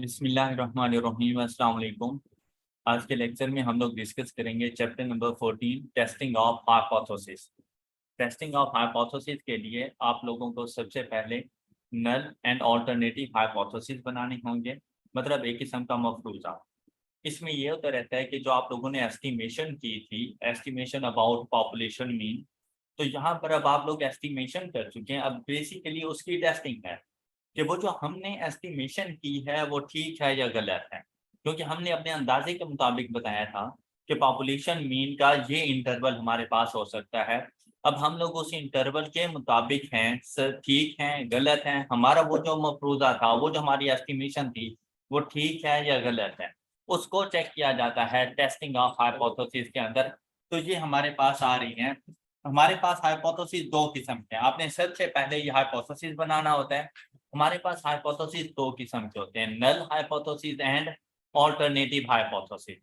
बिस्मिल्लाहिर्रहमानिर्रहीम, अस्सलाम वालेकुम। आज के लेक्चर में हम लोग डिस्कस करेंगे chapter number 14 testing of hypothesis. Testing of hypothesis के लिए आप लोगों को सबसे पहले नल एंड अल्टरनेटिव हाइपोथेसिस बनाने होंगे, मतलब एक किस्म का मफरूज़ा। इसमें ये होता रहता है कि जो आप लोगों ने एस्टिमेशन की थी, एस्टिमेशन अबाउट पॉपुलेशन मीन, तो यहाँ पर अब आप लोग एस्टिमेशन कर चुके हैं। अब बेसिकली उसकी टेस्टिंग है कि वो जो हमने एस्टिमेशन की है वो ठीक है या गलत है, क्योंकि हमने अपने अंदाजे के मुताबिक बताया था कि पॉपुलेशन मीन का ये इंटरवल हमारे पास हो सकता है। अब हम लोग उस इंटरवल के मुताबिक हैं, सर ठीक हैं गलत हैं, हमारा वो जो मफरूज़ा था, वो जो हमारी एस्टिमेशन थी, वो ठीक है या गलत है, उसको चेक किया जाता है टेस्टिंग ऑफ हाइपोथेसिस के अंदर। तो ये हमारे पास आ रही हैं। हमारे पास हाइपोथेसिस दो किस्म के हैं। आपने सबसे पहले ये हाइपोथेसिस बनाना होता है। हमारे पास हाइपोथेसिस दो किस्म के होते हैं, null hypothesis and alternative hypothesis.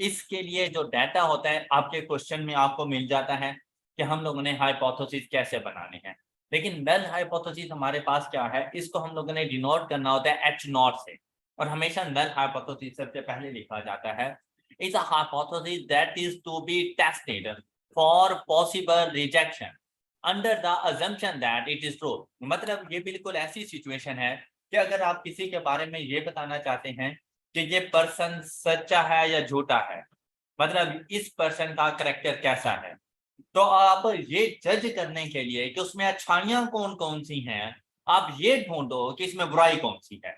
इसके लिए जो डाटा होता है आपके क्वेश्चन में आपको मिल जाता है कि हम लोगों ने हाइपोथेसिस कैसे बनाने हैं। लेकिन नल हाइपोथेसिस हमारे पास क्या है, इसको हम लोगों ने डिनोट करना होता है एच नॉट से, और हमेशा नल हाइपोथेसिस सबसे पहले लिखा जाता है। Is a hypothesis that is to be tested for possible rejection under the assumption that it is true. मतलब ये बिल्कुल ऐसी सिचुएशन है कि अगर आप किसी के बारे में ये बताना चाहते हैं कि ये पर्सन सच्चा है या झूठा है, मतलब इस पर्सन का करैक्टर कैसा है, तो आप ये जज करने के लिए कि उसमें अच्छाइयां कौन कौन सी हैं, आप ये ढूंढो कि इसमें बुराई कौन सी है।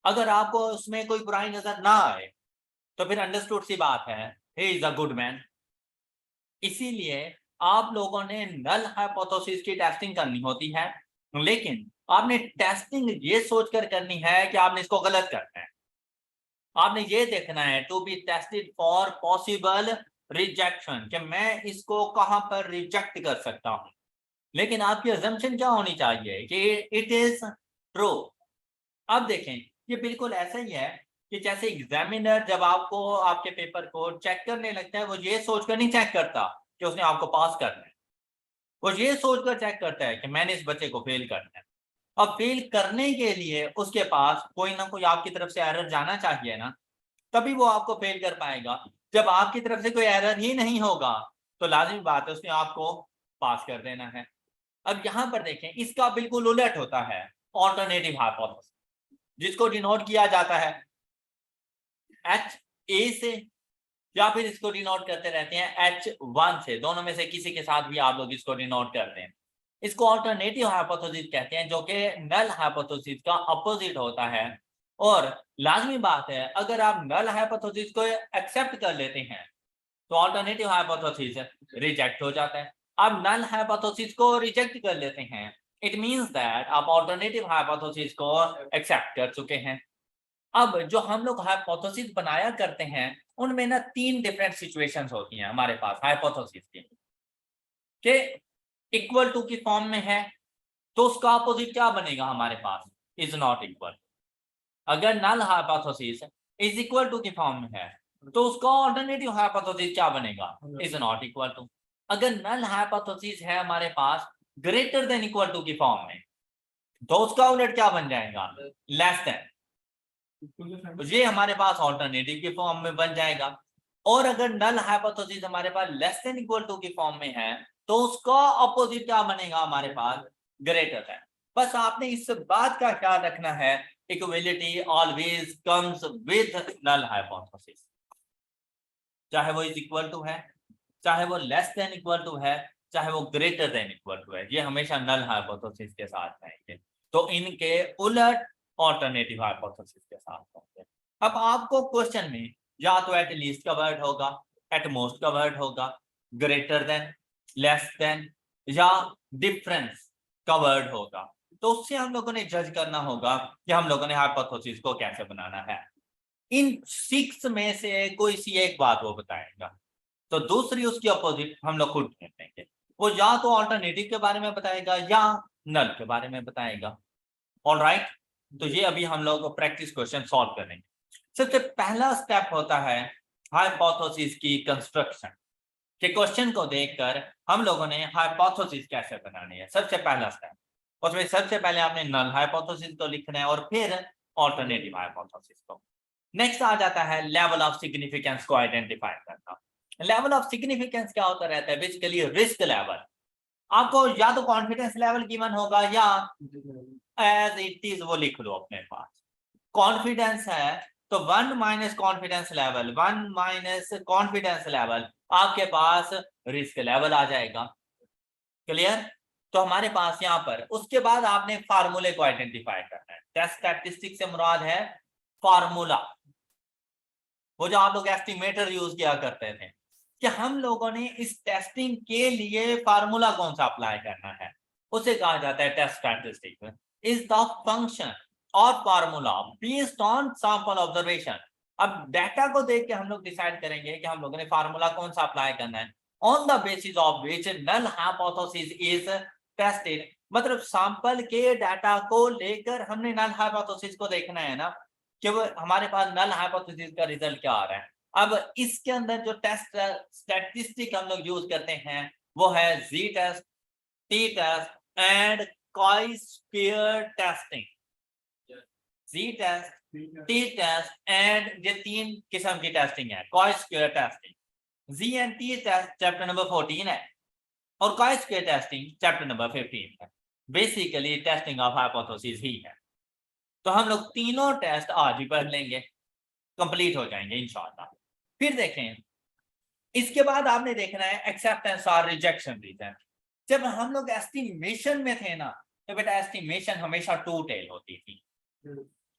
अगर आपको उसमें कोई बुराई नजर ना आए तो फिर अंडरस्टूड सी बात है, he is a good man. इसीलिए आप लोगों ने नल हाइपोथेसिस की टेस्टिंग करनी होती है, लेकिन आपने टेस्टिंग ये सोचकर करनी है कि आपने इसको गलत करना है। आपने ये देखना है to be tested for possible rejection, कि मैं इसको कहां पर रिजेक्ट कर सकता हूं। लेकिन आपकी अजम्पशन क्या होनी चाहिए कि इट इज ट्रू। अब देखें, ये बिल्कुल ऐसा ही है कि जैसे एग्जामिनर जब आपको आपके पेपर को चेक करने लगता है, वो ये सोचकर नहीं चेक करता कि उसने आपको पास करना है, वो ये सोचकर चेक करता है कि मैंने इस बच्चे को फेल करना है। अब फेल करने के लिए उसके पास कोई ना कोई आपकी तरफ से एरर जाना चाहिए ना, तभी वो आपको फेल कर पाएगा। जब आपकी तरफ से कोई एरर ही नहीं होगा तो लाजिमी बात है उसने आपको पास कर देना है। अब यहां पर देखें, इसका बिल्कुल उलट होता है ऑल्टरनेटिव हाइपोथेसिस, जिसको डिनोट किया जाता है एच ए से, या फिर इसको डिनोट करते रहते हैं H1 से। दोनों में से किसी के साथ भी आप लोग इसको डिनोट करते हैं। इसको अल्टरनेटिव हाइपोथेसिस कहते हैं, जो कि नल हाइपोथेसिस का अपोजिट होता है। और लाजमी बात है, अगर आप नल हाइपोथेसिस को एक्सेप्ट कर लेते हैं तो अल्टरनेटिव हाइपोथेसिस रिजेक्ट हो जाता है। आप नल हाइपोथेसिस को रिजेक्ट कर लेते हैं, इट मींस दैट आप अल्टरनेटिव हाइपोथेसिस को एक्सेप्ट कर चुके हैं। अब जो हम लोग हाइपोथेसिस बनाया करते हैं, उनमें ना तीन डिफरेंट सिचुएशंस होती हैं हमारे पास हाइपोथेसिस की, कि इक्वल टू की फॉर्म में है तो उसका अपोजिट क्या बनेगा हमारे पास, इज नॉट इक्वल। अगर null hypothesis is equal to की फॉर्म में है तो उसका ऑल्टरनेटिव हाइपोथेसिस क्या बनेगा, इज नॉट इक्वल टू। अगर नल हाइपोथेसिस है हमारे पास ग्रेटर देन इक्वल टू की फॉर्म में, तो उसका उलट क्या बन जाएगा, लेस देन। तो ये हमारे पास ऑल्टरनेटिव के फॉर्म में बन जाएगा। और अगर नल हाइपोथेसिस हमारे पास लेस देन इक्वल टू की फॉर्म में है तो उसका अपोजिट क्या बनेगा हमारे पास, ग्रेटर देन। बस आपने इस बात का ख्याल रखना है, equality always comes with null hypothesis. चाहे वो इज इक्वल टू है, चाहे वो लेस देन इक्वल टू है, चाहे वो ग्रेटर देन इक्वल टू है, ये हमेशा नल हाइपोथेसिस के साथ रहेंगे। तो इनके उलट ऑल्टरनेटिव हाइपोथेसिस के साथ होंगे। अब आपको क्वेश्चन में या तो एट लीस्ट का वर्ड होगा, एट मोस्ट का वर्ड होगा, ग्रेटर देन, लेस देन, या डिफरेंस का वर्ड होगा। तो उससे हम लोगों ने जज करना होगा कि हम लोगों ने हाइपोथेसिस को कैसे बनाना है। इन 6 में से कोई सी एक बात वो बताएगा, तो दूसरी उसकी अपोजिट हम लोग खुद ढूंढ लेंगे। वो या तो ऑल्टरनेटिव के बारे में बताएगा या नल के बारे में बताएगा। ऑलराइट, तो ये अभी हम लोग प्रैक्टिस क्वेश्चन सॉल्व करेंगे। सबसे पहला स्टेप होता है हाइपोथेसिस की कंस्ट्रक्शन, कि क्वेश्चन को देखकर हम लोगों ने हाइपोथेसिस कैसे बनानी है। सबसे पहला स्टेप, उसमें सबसे पहले आपने नल हाइपोथेसिस को लिखना है और फिर ऑल्टरनेटिव हाइपोथेसिस को। नेक्स्ट आ जाता है लेवल ऑफ सिग्निफिकेंस को आइडेंटिफाई करना। लेवल ऑफ सिग्निफिकेंस क्या होता रहता है? Basically risk level. आपको या तो कॉन्फिडेंस लेवल गिवन होगा या एज इट इज वो लिख लो अपने पास। कॉन्फिडेंस है तो 1 minus confidence level, 1 minus confidence level, आपके पास रिस्क लेवल आ जाएगा। क्लियर? तो हमारे पास यहाँ पर उसके बाद आपने फार्मूले को आइडेंटिफाई करना है। टेस्ट स्टैटिस्टिक्स से मुराद है फार्मूला, वो जो आप लोग एस्टिमेटर यूज किया करते थे, कि हम लोगों ने इस टेस्टिंग के लिए फार्मूला कौन सा अप्लाई करना है, उसे कहा जाता है test statistics. Is the function और formula based on sample observation. अब डाटा को देख के हम लोग डिसाइड करेंगे कि हम लोगों ने फार्मूला कौन सा अप्लाई करना है, on the basis of which null hypothesis is tested. मतलब सैंपल के डाटा को लेकर हमने नल हाइपोथेसिस को देखना है ना, कि वो हमारे पास नल हाइपोथेसिस का रिजल्ट क्या आ रहा है। अब इसके अंदर जो टेस्ट स्टैटिस्टिक हम लोग यूज करते हैं वो है Z test, T test and chi square testing. Z test, T test and ये 3 किस्म की टेस्टिंग है। Chi square testing Z and T test chapter number 14 है और chi square testing chapter number 15 है। बेसिकली टेस्टिंग ऑफ हाइपोथेसिस ही है। तो हम लोग तीनों टेस्ट आज ही पढ़ लेंगे, कंप्लीट हो जाएंगे इंशाल्लाह। फिर देखें, इसके बाद आपने देखना है एक्सेप्टेंस और रिजेक्शन रीजन। जब हम लोग एस्टिमेशन में थे ना, तो बेटा एस्टिमेशन हमेशा टू टेल होती थी।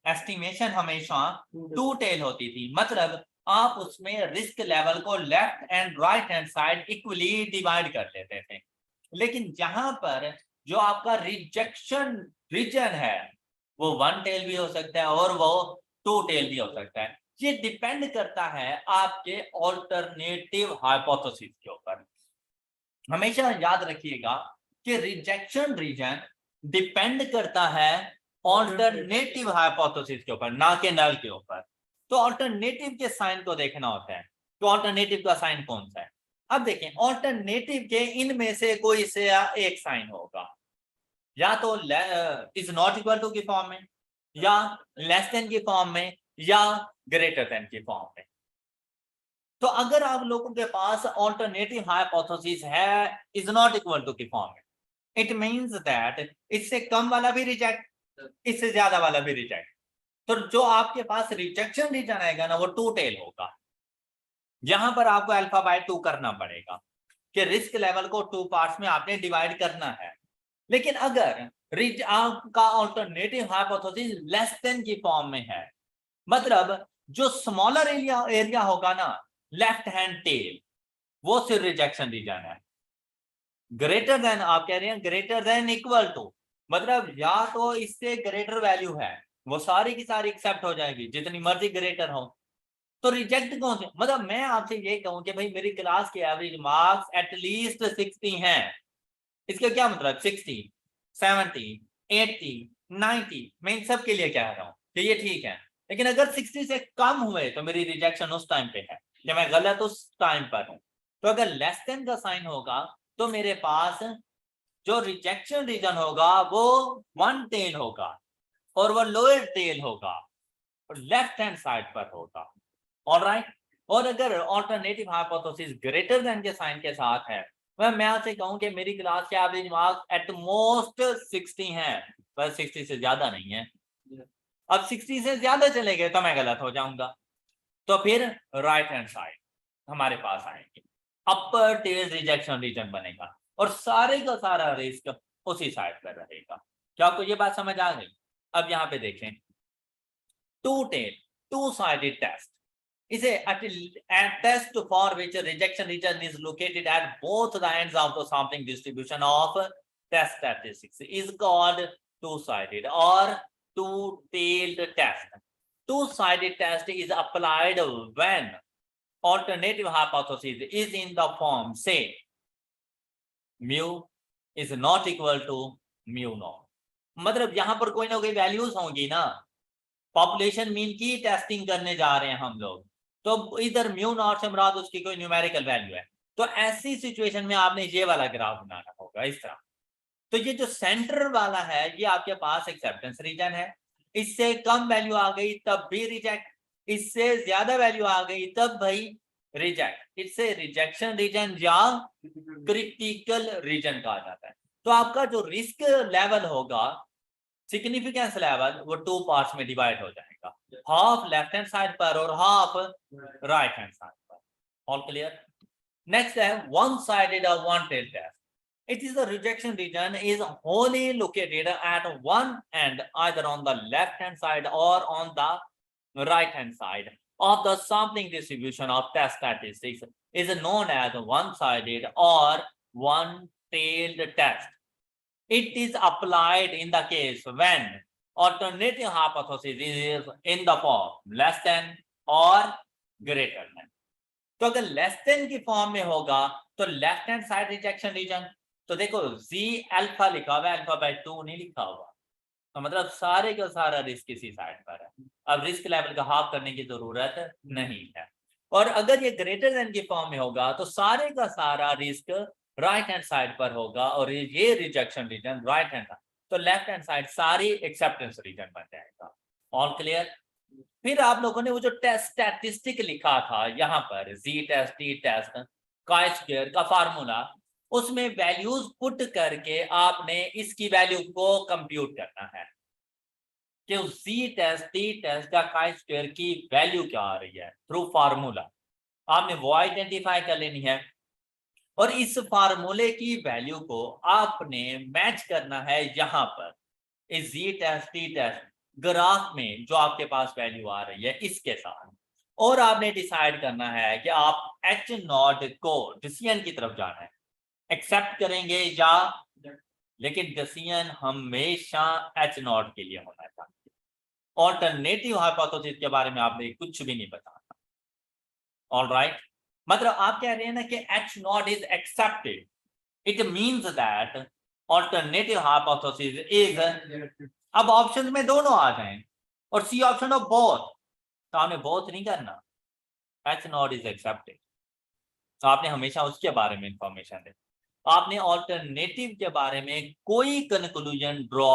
एस्टिमेशन हमेशा टू टेल होती थी, मतलब आप उसमें रिस्क लेवल को left and right hand side equally divide कर लेते थे। लेकिन जहां पर जो आपका रिजेक्शन रीजन है वो 1 टेल भी हो सकता है और वो 2 टेल भी हो सकता है। ये डिपेंड करता है आपके ऑल्टरनेटिव हाइपोथेसिस के ऊपर। हमेशा याद रखिएगा कि रिजेक्शन रीजन डिपेंड करता है ऑल्टरनेटिव हाइपोथेसिस के ऊपर, ना कि नल के ऊपर। तो ऑल्टरनेटिव के साइन को देखना होता है, तो ऑल्टरनेटिव का साइन कौन सा है। अब देखें, ऑल्टरनेटिव के इनमें से कोई से एक साइन होगा, या तो इज नॉट इक्वल टू की फॉर्म में, या लेस देन की फॉर्म में, या ग्रेटर देन की फॉर्म में। तो अगर आप लोगों के पास ऑल्टरनेटिव हाइपोथेसिस है इज नॉट इक्वल टू की फॉर्म में, इट मींस दैट इससे कम वाला भी रिजेक्ट, इससे ज्यादा वाला भी रिजेक्ट। तो जो आपके पास रिजेक्शन रीजन आएगा ना वो 2 टेल होगा। यहां पर आपको अल्फा बाय 2 करना पड़ेगा कि रिस्क लेवल को 2 पार्ट्स में आपने डिवाइड करना है। लेकिन अगर आपका ऑल्टरनेटिव हाइपोथेसिस लेस देन की फॉर्म में है, मतलब जो स्मॉलर एरिया होगा ना लेफ्ट हैंड टेल, वो सिर्फ रिजेक्शन रीजन है। ग्रेटर देन आप कह रहे हैं ग्रेटर देन इक्वल टू, मतलब या तो इससे ग्रेटर वैल्यू है, वो सारी की सारी एक्सेप्ट हो जाएगी जितनी मर्जी ग्रेटर हो। तो रिजेक्ट कौन से, मतलब मैं आपसे ये कहूं कि भाई मेरी क्लास के एवरेज मार्क्स एटलीस्ट 60 हैं, इसका क्या मतलब 60, 70, 80, 90, मैं इन सब के लिए कह रहा हूं कि ये ठीक है। लेकिन अगर 60 से कम हुए तो मेरी रिजेक्शन उस टाइम पे है कि मैं गलत उस टाइम पर हूं। तो अगर लेस देन का साइन होगा तो मेरे पास जो रिजेक्शन रीजन होगा वो 1 टेल होगा और वो लोअर टेल होगा और लेफ्ट हैंड साइड पर होगा। ऑलराइट। और अगर ऑल्टरनेटिव हाइपोथेसिस ग्रेटर देन के साइन के साथ है, मैं आपसे कहूं कि मेरी क्लास के एवरेज मार्क्स एट मोस्ट 60 हैं, बस 60 से ज्यादा नहीं है। अब 60 से ज्यादा चले गए तो मैं गलत हो जाऊंगा। तो फिर राइट हैंड साइड हमारे पास आएंगे, अपर टेल रिजेक्शन रीजन बनेगा और सारे का सारा रिस्क उसी साइड पर रहेगा। क्या आपको ये बात समझ आ गई? अब यहाँ पे देखें, two tail two sided test is a test for which a rejection region is located at both the ends of the sampling distribution of test statistics is called two-sided or two-tailed test. Two-sided test is applied when alternative hypothesis is in the form say mu is not equal to mu naught. मतलब यहां पर कोई ना कोई values होंगी ना, population mean की testing करने जा रहे हैं हम लोग, तो इधर म्यू नॉट से मुराद उसकी कोई न्यूमेरिकल वैल्यू है। तो ऐसी सिचुएशन में आपने ये वाला ग्राफ बनाना होगा इस तरह। तो ये जो सेंटर वाला है ये आपके पास एक्सेप्टेंस रीजन है, इससे कम वैल्यू आ गई तब भी रिजेक्ट, इससे ज्यादा वैल्यू आ गई तब भाई रिजेक्ट। इससे रिजेक्शन रीजन या क्रिटिकल रीजन कहा जाता है। तो आपका जो रिस्क लेवल होगा, सिग्निफिकेंस लेवल, वो 2 पार्ट्स में डिवाइड हो जाएगा, हाफ लेफ्ट हैंड साइड पर और हाफ राइट हैंड साइड पर। All clear? नेक्स्ट है वन साइडेड और one tail test. It is the rejection region is wholly located at one end, either on the left hand side or on the right hand side of the sampling distribution of test statistics, is known as one-sided or one-tailed test. It is applied in the case when alternative hypothesis is in the form less than or greater than. तो अगर less than की form में होगा तो left hand side rejection region, तो देखो जी alpha लिखा हुआ है, अल्फा बाय 2 नहीं लिखा हुआ, तो मतलब सारे का सारा रिस्क इसी साइड पर है। अब रिस्क लेवल का हाफ करने की जरूरत नहीं है। और अगर ये ग्रेटर देन की फॉर्म में होगा तो सारे का सारा रिस्क राइट हैंड साइड पर होगा और ये रिजेक्शन रीजन राइट हैंड, तो लेफ्ट हैंड साइड सारी एक्सेप्टेंस रीजन बन जाएगा। All clear? फिर आप लोगों ने वो जो टेस्ट स्टैटिस्टिक लिखा था यहाँ पर, जी टेस्ट टी टेस्ट का स्क्वायर का फार्मूला, उसमें वैल्यूज पुट करके आपने इसकी वैल्यू को कंप्यूट करना है कि जी टेस्ट टी टेस्ट का स्क्वायर की वैल्यू क्या आ रही है थ्रू फार्मूला। आपने वो आइडेंटिफाई कर लेनी है और इस फार्मूले की वैल्यू को आपने मैच करना है यहाँ पर इस जी टेस्ट टी टेस्ट ग्राफ में जो आपके पास वैल्यू आ रही है इसके साथ, और आपने डिसाइड करना है कि आप एच नॉट को डिसीजन की तरफ जाना है, एक्सेप्ट करेंगे या, लेकिन डिसीजन हमेशा एच नॉट के लिए होना चाहिए। ऑल्टरनेटिव हाइपोथेसिस के बारे में आपने कुछ भी नहीं बताना। ऑल राइट, मतलब आप कह रहे हैं ना कि H not is accepted, it means that alternative hypothesis is, अब ऑप्शन में दोनों आ जाएं और सी ऑप्शन ऑफ बोथ, तो आपने बोथ नहीं करना, एच नॉट इज एक्सेप्टेड, तो आपने हमेशा उसके बारे में इंफॉर्मेशन दे। आपने ऑल्टरनेटिव के बारे में कोई कंक्लूजन ड्रॉ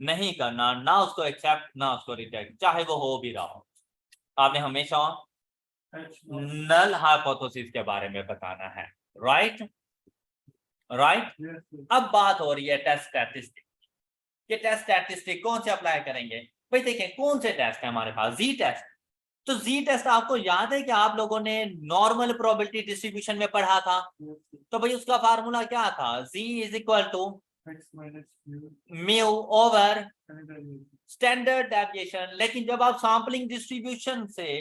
नहीं करना, ना उसको एक्सेप्ट ना उसको रिजेक्ट, चाहे वो हो भी रहा हो। आपने हमेशा नल हाइपोथेसिस के बारे में बताना है। Right right. अब बात हो रही है टेस्ट स्टैटिस्टिक। ये टेस्ट स्टैटिस्टिक कौन से अप्लाई करेंगे भाई? देखें कौन से टेस्ट है हमारे पास, जी टेस्ट। तो जी टेस्ट आपको याद है कि आप लोगों ने नॉर्मल प्रोबेबिलिटी डिस्ट्रीब्यूशन में पढ़ा था, तो भाई उसका फार्मूला क्या था? Z is equal to mu over standard deviation. लेकिन जब आप सैंपलिंग डिस्ट्रीब्यूशन से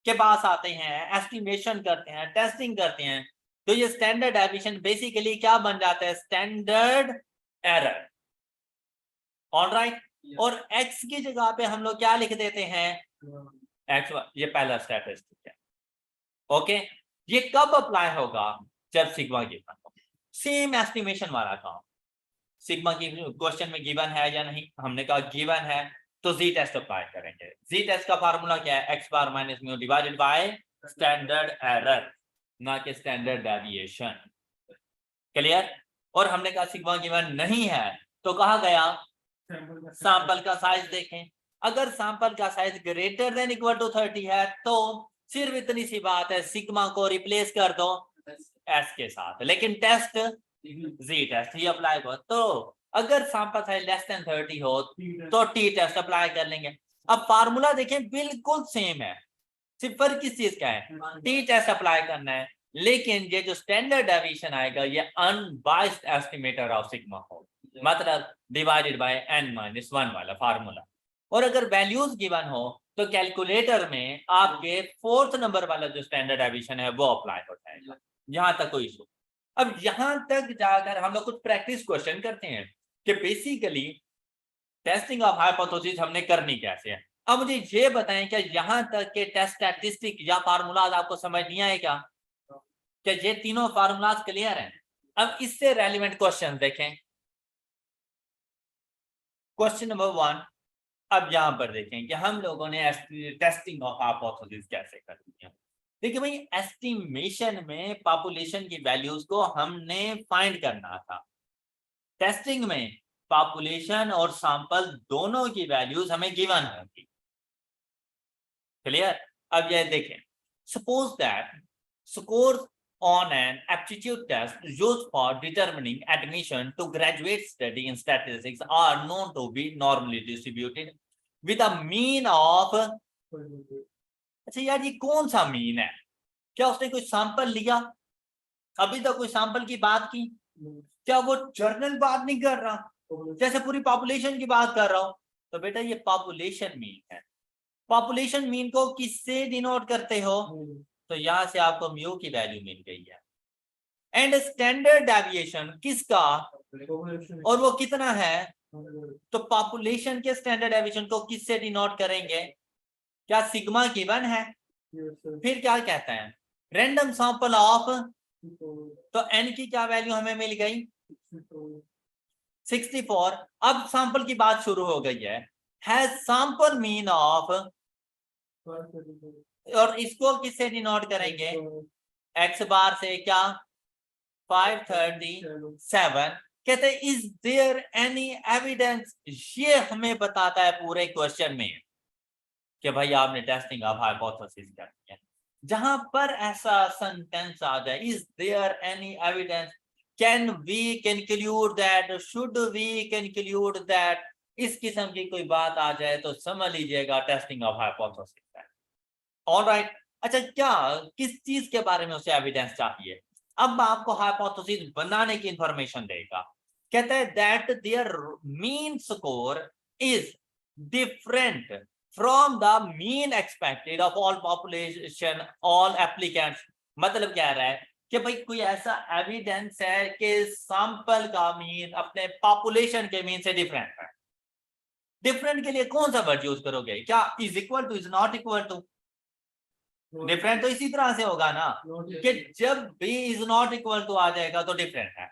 के पास आते हैं, एस्टिमेशन करते हैं, टेस्टिंग करते हैं, तो ये स्टैंडर्ड डेविएशन बेसिकली क्या बन जाता है? Standard error. All right. और x की जगह पे हम लोग क्या लिख देते हैं? x, ये पहला स्टैटिस्टिक है। ओके, ये कब अप्लाई होगा? जब सिग्मा गिवन हो। सेम एस्टिमेशन वाला काम, सिग्मा की क्वेश्चन में गिवन है या नहीं, हमने कहा गिवन है तो जी टेस्ट अप्लाई करेंगे। जी टेस्ट का फार्मूला क्या है? x bar minus mu divided by standard error, ना कि स्टैंडर्ड डेविएशन। क्लियर? और हमने कहा सिग्मा गिवन नहीं है तो कहा गया सैंपल का साइज देखें। अगर सैंपल का size greater than equal to 30 है तो सिर्फ इतनी सी बात है, सिग्मा को रिप्लेस कर दो एस के साथ, लेकिन टेस्ट जी टेस्ट ही अप्लाई हो। तो अगर सैंपल साइज लेस देन 30 हो तो टी टेस्ट अप्लाई कर लेंगे। अब फार्मूला देखें बिल्कुल सेम है, सिर्फ फर्क किस चीज का है? टी टेस्ट अप्लाई करना है, लेकिन ये जो स्टैंडर्ड डेविएशन आएगा ये अनबाइस्ड एस्टिमेटर ऑफ सिग्मा हो, मतलब डिवाइडेड बाय n-1 वाला फार्मूला। और अगर वैल्यूज गिवन हो तो कैलकुलेटर में आपके 4th नंबर वाला जो स्टैंडर्ड डेविएशन है वो अप्लाई हो जाएगा। यहां तक कोई इशू? अब यहां तक जाकर हम लोग कुछ प्रैक्टिस क्वेश्चन करते हैं कि बेसिकली टेस्टिंग ऑफ हाइपोथेसिस हमने करनी कैसे है। अब मुझे ये बताएं क्या यहां तक के टेस्ट स्टैटिस्टिक या फार्मूलाज आपको समझ नहीं आए क्या? क्या ये तीनों फार्मूलाज क्लियर हैं? अब इससे रेलिवेंट क्वेश्चन देखें। क्वेश्चन नंबर 1, अब यहां पर देखें कि हम लोगों ने टेस्टिंग ऑफ हाइपोथेसिस कैसे करनी है। देखिए भाई, एस्टिमेशन में पॉपुलेशन की वैल्यूज को हमने फाइंड करना था, टेस्टिंग में पॉपुलेशन और सैंपल दोनों की वैल्यूज हमें गिवन होंगी। क्लियर? अब ये देखें, suppose that score on an aptitude test used for determining admission to graduate study in statistics are known to be normally distributed with a mean of, अच्छा यार ये कौन सा मीन है? क्या उसने कोई सैंपल लिया? अभी तक कोई सैंपल की बात की? क्या वो जर्नल बात नहीं कर रहा, जैसे पूरी पॉपुलेशन की बात कर रहा हूं? तो बेटा ये पॉपुलेशन मीन है। पॉपुलेशन मीन को किससे डिनोट करते हो? तो यहां से आपको म्यू की वैल्यू मिल गई है। एंड स्टैंडर्ड डेविएशन किसका, और वो कितना है? तो पॉपुलेशन के स्टैंडर्ड डेविएशन को किससे डिनोट करेंगे? क्या सिग्मा गिवन है? फिर क्या कहता है? रैंडम सैंपल ऑफ, तो एन की क्या वैल्यू हमें मिल गई? 64। अब सैंपल की बात शुरू हो गई है। हैज सैंपल मीन ऑफ, और इसको किससे डिनोट करेंगे? एक्स बार से। क्या? 537। कहते हैं इज देयर एनी एविडेंस, ये हमें बताता है पूरे क्वेश्चन में कि भाई आपने टेस्टिंग ऑफ हाइपोथेसिस करनी है। जहां पर ऐसा सेंटेंस आ जाए, is there any evidence, can we conclude that, should we conclude that, इस किस्म की कोई बात आ जाए तो समझ लीजिएगा टेस्टिंग ऑफ हाइपोथेसिस है। ऑलराइट, अच्छा क्या किस चीज के बारे में उसे एविडेंस चाहिए? अब आपको हाइपोथेसिस बनाने की इंफॉर्मेशन देगा। कहता है that there mean score is different from the mean expected of all population all applicants. मतलब क्या रहा है कि भाई कोई ऐसा एविडेंस है कि सैंपल का मीन अपने पॉपुलेशन के मीन से डिफरेंट है। डिफरेंट के लिए कौन सा वर्ड यूज करोगे? क्या is equal to, is not equal to? Different तो इसी तरह से होगा ना कि जब भी इज नॉट इक्वल टू आ जाएगा तो डिफरेंट है,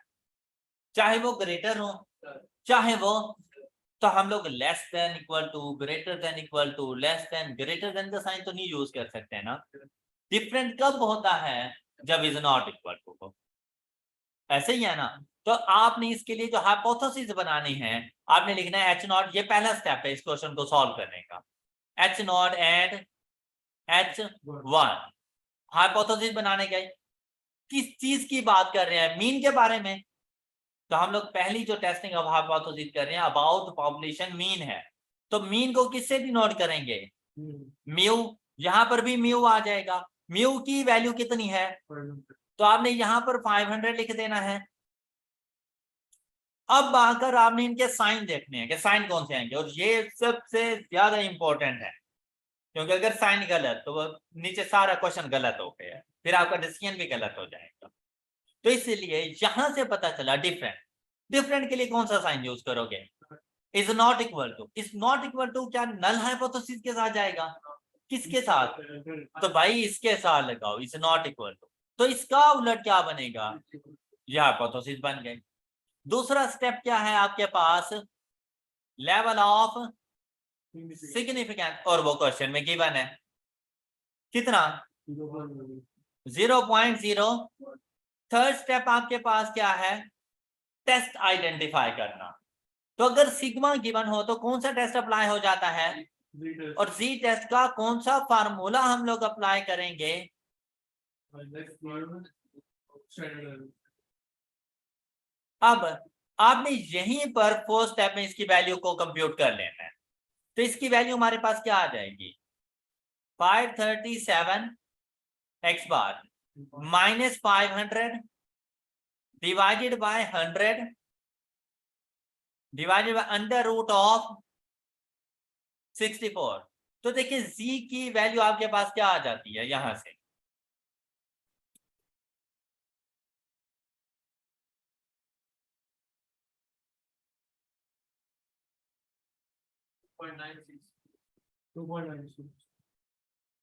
चाहे वो ग्रेटर हो चाहे वो, तो हम लोग less than equal to, greater than equal to, less than, greater than का साइन तो नहीं यूज कर सकते हैं ना। डिफरेंट कब होता है? जब इज नॉट इक्वल टू हो। ऐसे ही है ना। तो आपने इसके लिए जो हाइपोथेसिस बनानी है, आपने लिखना है एच नॉट। ये पहला स्टेप है इस क्वेश्चन को सॉल्व करने का। H not and H1 hypothesis बनाने गए। किस चीज की बात कर रहे हैं? मीन के बारे में। तो हम लोग पहली जो टेस्टिंग ऑफ हाइपोथेसिस कर रहे हैं अबाउट पॉपुलेशन मीन है। तो मीन को किससे डिनोट करेंगे? म्यू। यहां पर भी म्यू आ जाएगा। म्यू की वैल्यू कितनी है? तो आपने यहां पर 500 लिख देना है। अब आकर आपने इनके साइन देखने हैं कि साइन कौन से आएंगे, और ये सबसे ज्यादा इंपॉर्टेंट है क्योंकि अगर साइन गलत तो वो नीचे सारा क्वेश्चन गलत हो गया, फिर आपका डिसीजन भी गलत हो जाएगा। तो इसलिए यहां से पता चला डिफरेंट। डिफरेंट के लिए कौन सा साइन यूज करोगे? Is not equal to. Is not equal to क्या नल हाइपोथेसिस के साथ जाएगा? किसके साथ? तो भाई इसके साथ लगाओ इज नॉट इक्वल टू। तो इसका उलट क्या बनेगा? यह हाइपोथेसिस बन गई। दूसरा स्टेप क्या है आपके पास? लेवल ऑफ सिग्निफिकेंस, और वो क्वेश्चन में गिवन है कितना? 0.0। थर्ड स्टेप आपके पास क्या है? टेस्ट आइडेंटिफाई करना। तो अगर सिग्मा गिवन हो तो कौन सा टेस्ट अप्लाई हो जाता है? और जी टेस्ट का कौन सा फार्मूला हम लोग अप्लाई करेंगे? अब आपने यहीं पर फोर्थ स्टेप में इसकी वैल्यू को कंप्यूट कर लेना है। तो इसकी वैल्यू हमारे पास क्या आ जाएगी? 537 x bar minus 500 divided by 100 divided by under root of 64। तो देखिए z की वैल्यू आपके पास क्या आ जाती है यहां से?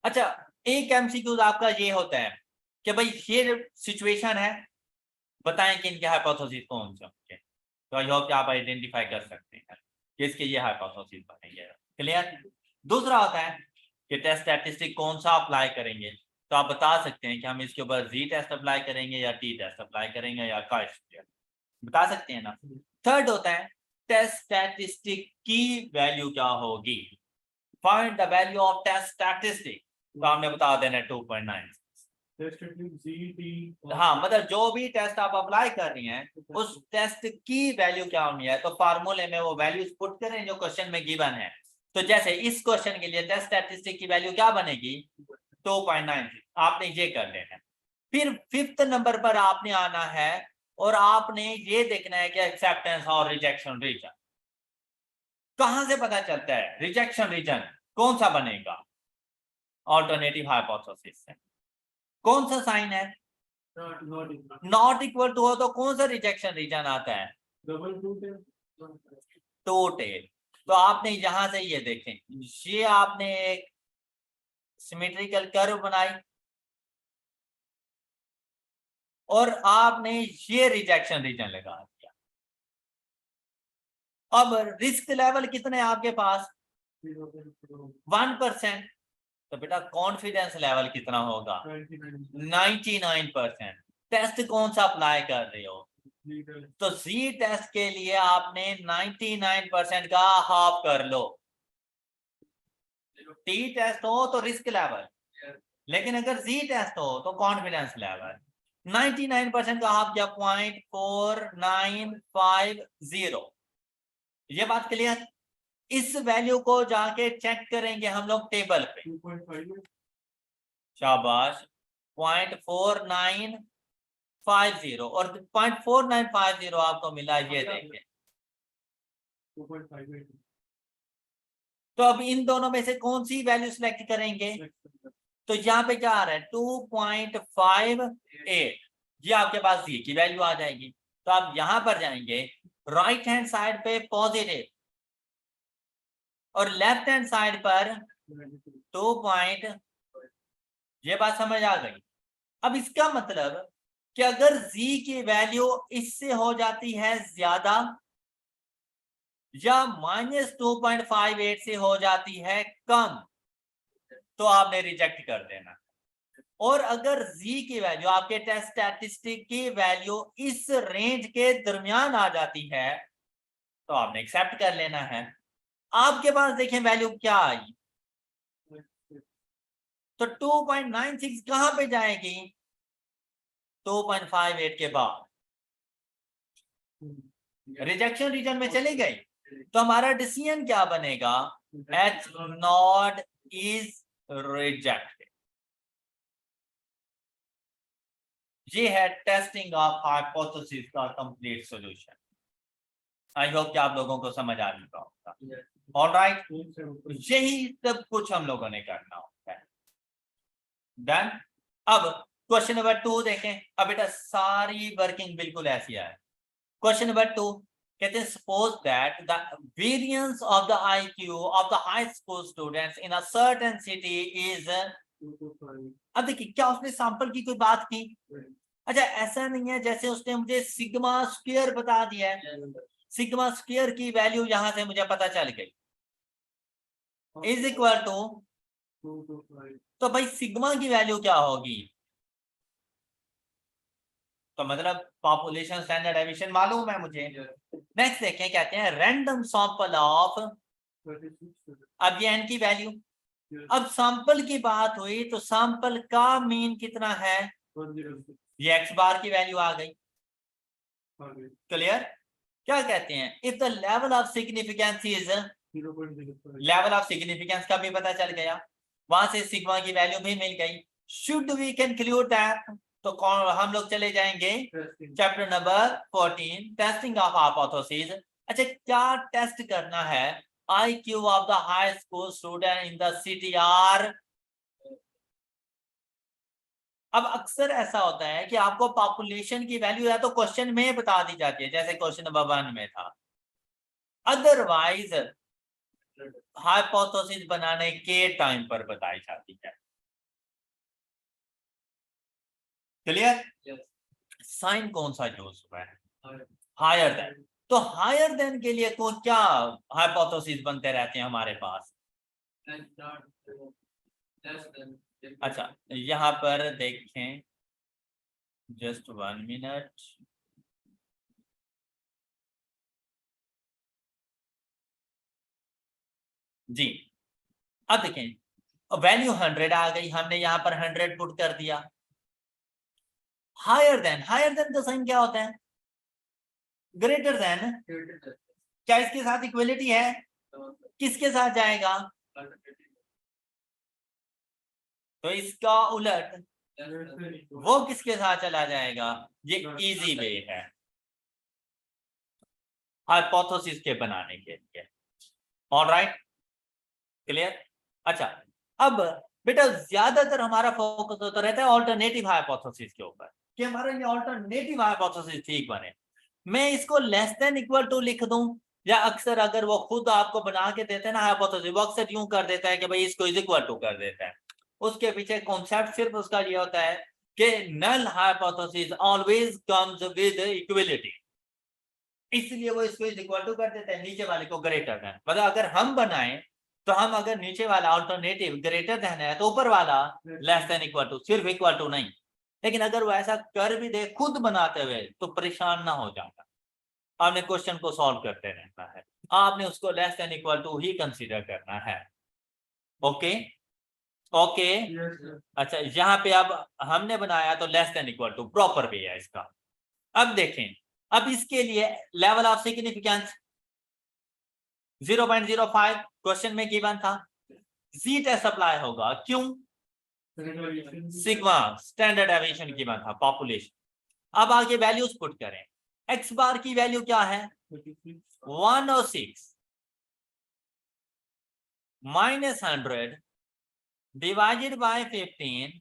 अच्छा, एक एमसीक्यूज आपका ये होता है कि भाई ये सिचुएशन है, बताएं कि इनके हाइपोथेसिस कौन से होंगे। तो आई होप कि आप आइडेंटिफाई कर सकते हैं कि इसके ये हाइपोथेसिस बनेंगे। क्लियर? दूसरा होता है कि टेस्ट स्टैटिस्टिक कौन सा अप्लाई करेंगे। तो आप बता सकते हैं कि हम इसके ऊपर जी टेस्ट अप्लाई करेंगे या टी टेस्ट अप्लाई करेंगे या का बता सकते हैं ना। थर्ड होता है टेस्ट स्टैटिस्टिक की वैल्यू क्या होगी? Find the value of test statistic, तो हमने बता देना 2.9। हाँ, मतलब जो भी टेस्ट आप अप्लाई कर रही हैं उस टेस्ट की वैल्यू क्या होनी है, तो फार्मूले में वो वैल्यूज पुट करें जो क्वेश्चन में गिवन है। तो जैसे इस क्वेश्चन के लिए टेस्ट स्टैटिस्टिक की वैल्यू क्या बनेगी? 2.9। आपने ये कर लेना है। फिर 5th नंबर पर आपने आना है और आपने ये देखना है कि एक्सेप्टेंस और रिजेक्शन रीजन। कहां से पता चलता है रिजेक्शन रीजन कौन सा बनेगा? ऑल्टरनेटिव हाइपोथेसिस से। कौन सा साइन है? नॉट इक्वल टू हो तो कौन सा रिजेक्शन रीजन आता है? Two tail. तो आपने यहां से ये देखें, ये आपने एक सिमेट्रिकल कर्व बनाई और आपने ये रिजेक्शन रीजन लगा दिया। अब रिस्क लेवल कितने हैं आपके पास? 1%। तो बेटा कॉन्फिडेंस लेवल कितना होगा? 99%। टेस्ट कौन सा अप्लाई कर रहे हो? तो जी टेस्ट के लिए आपने 99% का हाफ कर लो। टी टेस्ट हो तो रिस्क लेवल, लेकिन अगर जी टेस्ट हो तो कॉन्फिडेंस लेवल। 99% का हाफ क्या? 0.4950। ये बात क्लियर? इस वैल्यू को जाके चेक करेंगे हम लोग टेबल पे। शाबाश। 0.4950 और 0.4950 आपको मिला, ये देखें। तो अब इन दोनों में से कौन सी वैल्यू सिलेक्ट करेंगे? तो यहाँ पे क्या आ रहा है? 2.58। ये आपके पास जी की वैल्यू आ जाएगी। तो आप यहां पर जाएंगे, राइट हैंड साइड पे पॉजिटिव और लेफ्ट हैंड साइड पर 2. ये बात समझ आ गई? अब इसका मतलब कि अगर z की वैल्यू इससे हो जाती है ज्यादा या -2.58 से हो जाती है कम, तो आपने रिजेक्ट कर देना। और अगर z की वैल्यू, आपके टेस्ट स्टैटिस्टिक की वैल्यू इस रेंज के दरमियान आ जाती है तो आपने एक्सेप्ट कर लेना है। आपके पास देखें वैल्यू क्या आई, तो 2.96 कहां पे जाएगी? 2.58 के बाद रिजेक्शन रीजन में चली गई। तो हमारा डिसीजन क्या बनेगा? H not is rejected. ये है टेस्टिंग ऑफ हाइपोथेसिस का कंप्लीट सॉल्यूशन। आई होप कि आप लोगों को समझ आ चुका होगा। ऑलराइट, यही सब कुछ हम लोगों ने करना होता है। डन। अब क्वेश्चन नंबर 2 देखें। अब बेटा सारी वर्किंग बिल्कुल ऐसी है। क्वेश्चन नंबर 2 कहते हैं, suppose that the variance of the IQ of the high school students in a certain city is. अब देखिए क्या उसने सैंपल की कोई बात की? अच्छा, ऐसा नहीं है जैसे उसने मुझे सिग्मा स्क्वायर बता दिया है। सिग्मा स्क्वायर की वैल्यू यहां से मुझे पता चल गई, इज इक्वल टू, तो भाई सिग्मा की वैल्यू क्या होगी? तो मतलब पॉपुलेशन स्टैंडर्ड एमिशन मालूम है मुझे। नेक्स्ट देखें, कहते हैं रैंडम सैंपल ऑफ, अब ये n की वैल्यू। अब सैंपल की बात हुई तो सैंपल का मीन कितना है? ये x बार की वैल्यू आ गई। क्लियर? क्या कहते हैं, if the level of significance is, level of significance का भी पता चल गया, वहां से सिग्मा की वैल्यू भी मिल गई। शुड वी कंक्लूड दैट, तो कौन, हम लोग चले जाएंगे chapter number 14 testing of hypothesis. अच्छा, क्या टेस्ट करना है? IQ of the high school student in the city are. अब अक्सर ऐसा होता है कि आपको पॉपुलेशन की वैल्यू या तो क्वेश्चन में बता दी जाती है, जैसे क्वेश्चन नंबर 1 में था, अदरवाइज हाइपोथेसिस बनाने के टाइम पर बताई जाती है। क्लियर? साइन कौन सा यूज हुआ है? Higher than. तो हायर देन के लिए कौन क्या हाइपोथेसिस बनते रहते हैं हमारे पास? अच्छा, यहाँ पर देखें, जस्ट 1 मिनट। जी। अब देखें वैल्यू 100 आ गई, हमने यहाँ पर 100 पुट कर दिया। हायर देन का साइन क्या होता है? Greater than. क्या इसके साथ इक्वलिटी है? किसके साथ जाएगा? तो इसका उलट वो किसके साथ चला जाएगा? ये इजी वे है हाइपोथेसिस के बनाने के लिए। Alright, clear? अच्छा, अब बेटा ज्यादातर हमारा फोकस होता रहता है ऑल्टरनेटिव हाइपोथेसिस के ऊपर कि हमारा ये ऑल्टरनेटिव हाइपोथेसिस ठीक बने। मैं इसको लेस देन इक्वल टू लिख दूं, या अक्सर अगर वो खुद आपको बना के देते हैं ना हाइपोथेसिस, वो अक्सर यूं कर देता है कि भाई इसको इज इक्वल टू कर देता है। उसके पीछे कॉन्सेप्ट सिर्फ उसका ये होता है कि null hypothesis always comes with equality, इसलिए वो इसको इज इक्वल टू कर देते हैं, नीचे वाले को ग्रेटर देन। मतलब अगर हम बनाएं तो हम अगर नीचे वाला अल्टरनेटिव ग्रेटर देन है तो ऊपर वाला लेस देन इक्वल टू, सिर्फ इक्वल टू नहीं। लेकिन अगर वो ऐसा कर भी दे खुद बनाते हुए तो परेशान ना हो जाना, आपने क्वेश्चन को सॉल्व करते रहना है, आपने उसको लेस देन इक्वल टू ही कंसीडर करना है। ओके ओके अच्छा, यहाँ पे अब हमने बनाया तो less than equal to proper way है इसका। अब देखें, अब इसके लिए लेवल ऑफ सिग्निफिकेंस 0.05 क्वेश्चन में गिवन था, जी टेस्ट अप्लाई होगा, क्यों? सिग्मा स्टैंडर्ड डेविएशन गिवन था, पॉपुलेशन। अब आगे वैल्यूज पुट करें, एक्स बार की वैल्यू क्या है? 106 minus 100 divided by 15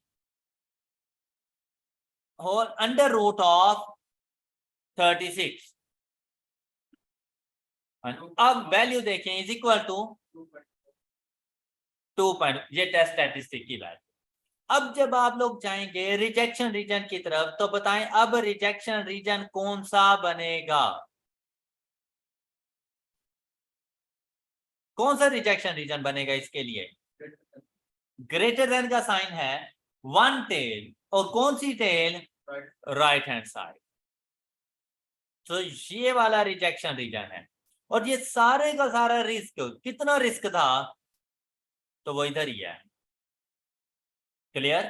whole under root of 36। अब वैल्यू देखें इज इक्वल टू 2. ये टेस्ट स्टैटिस्टिक की वैल्यू। अब जब आप लोग जाएंगे रिजेक्शन रीजन की तरफ तो बताएं अब रिजेक्शन रीजन कौन सा बनेगा? कौन सा रिजेक्शन रीजन बनेगा इसके लिए? ग्रेटर देन का साइन है, वन टेल, और कौन सी टेल? Right hand side. तो ये वाला रिजेक्शन रीजन है, और ये सारे का सारा रिस्क, कितना रिस्क था? तो वो इधर ही है। क्लियर?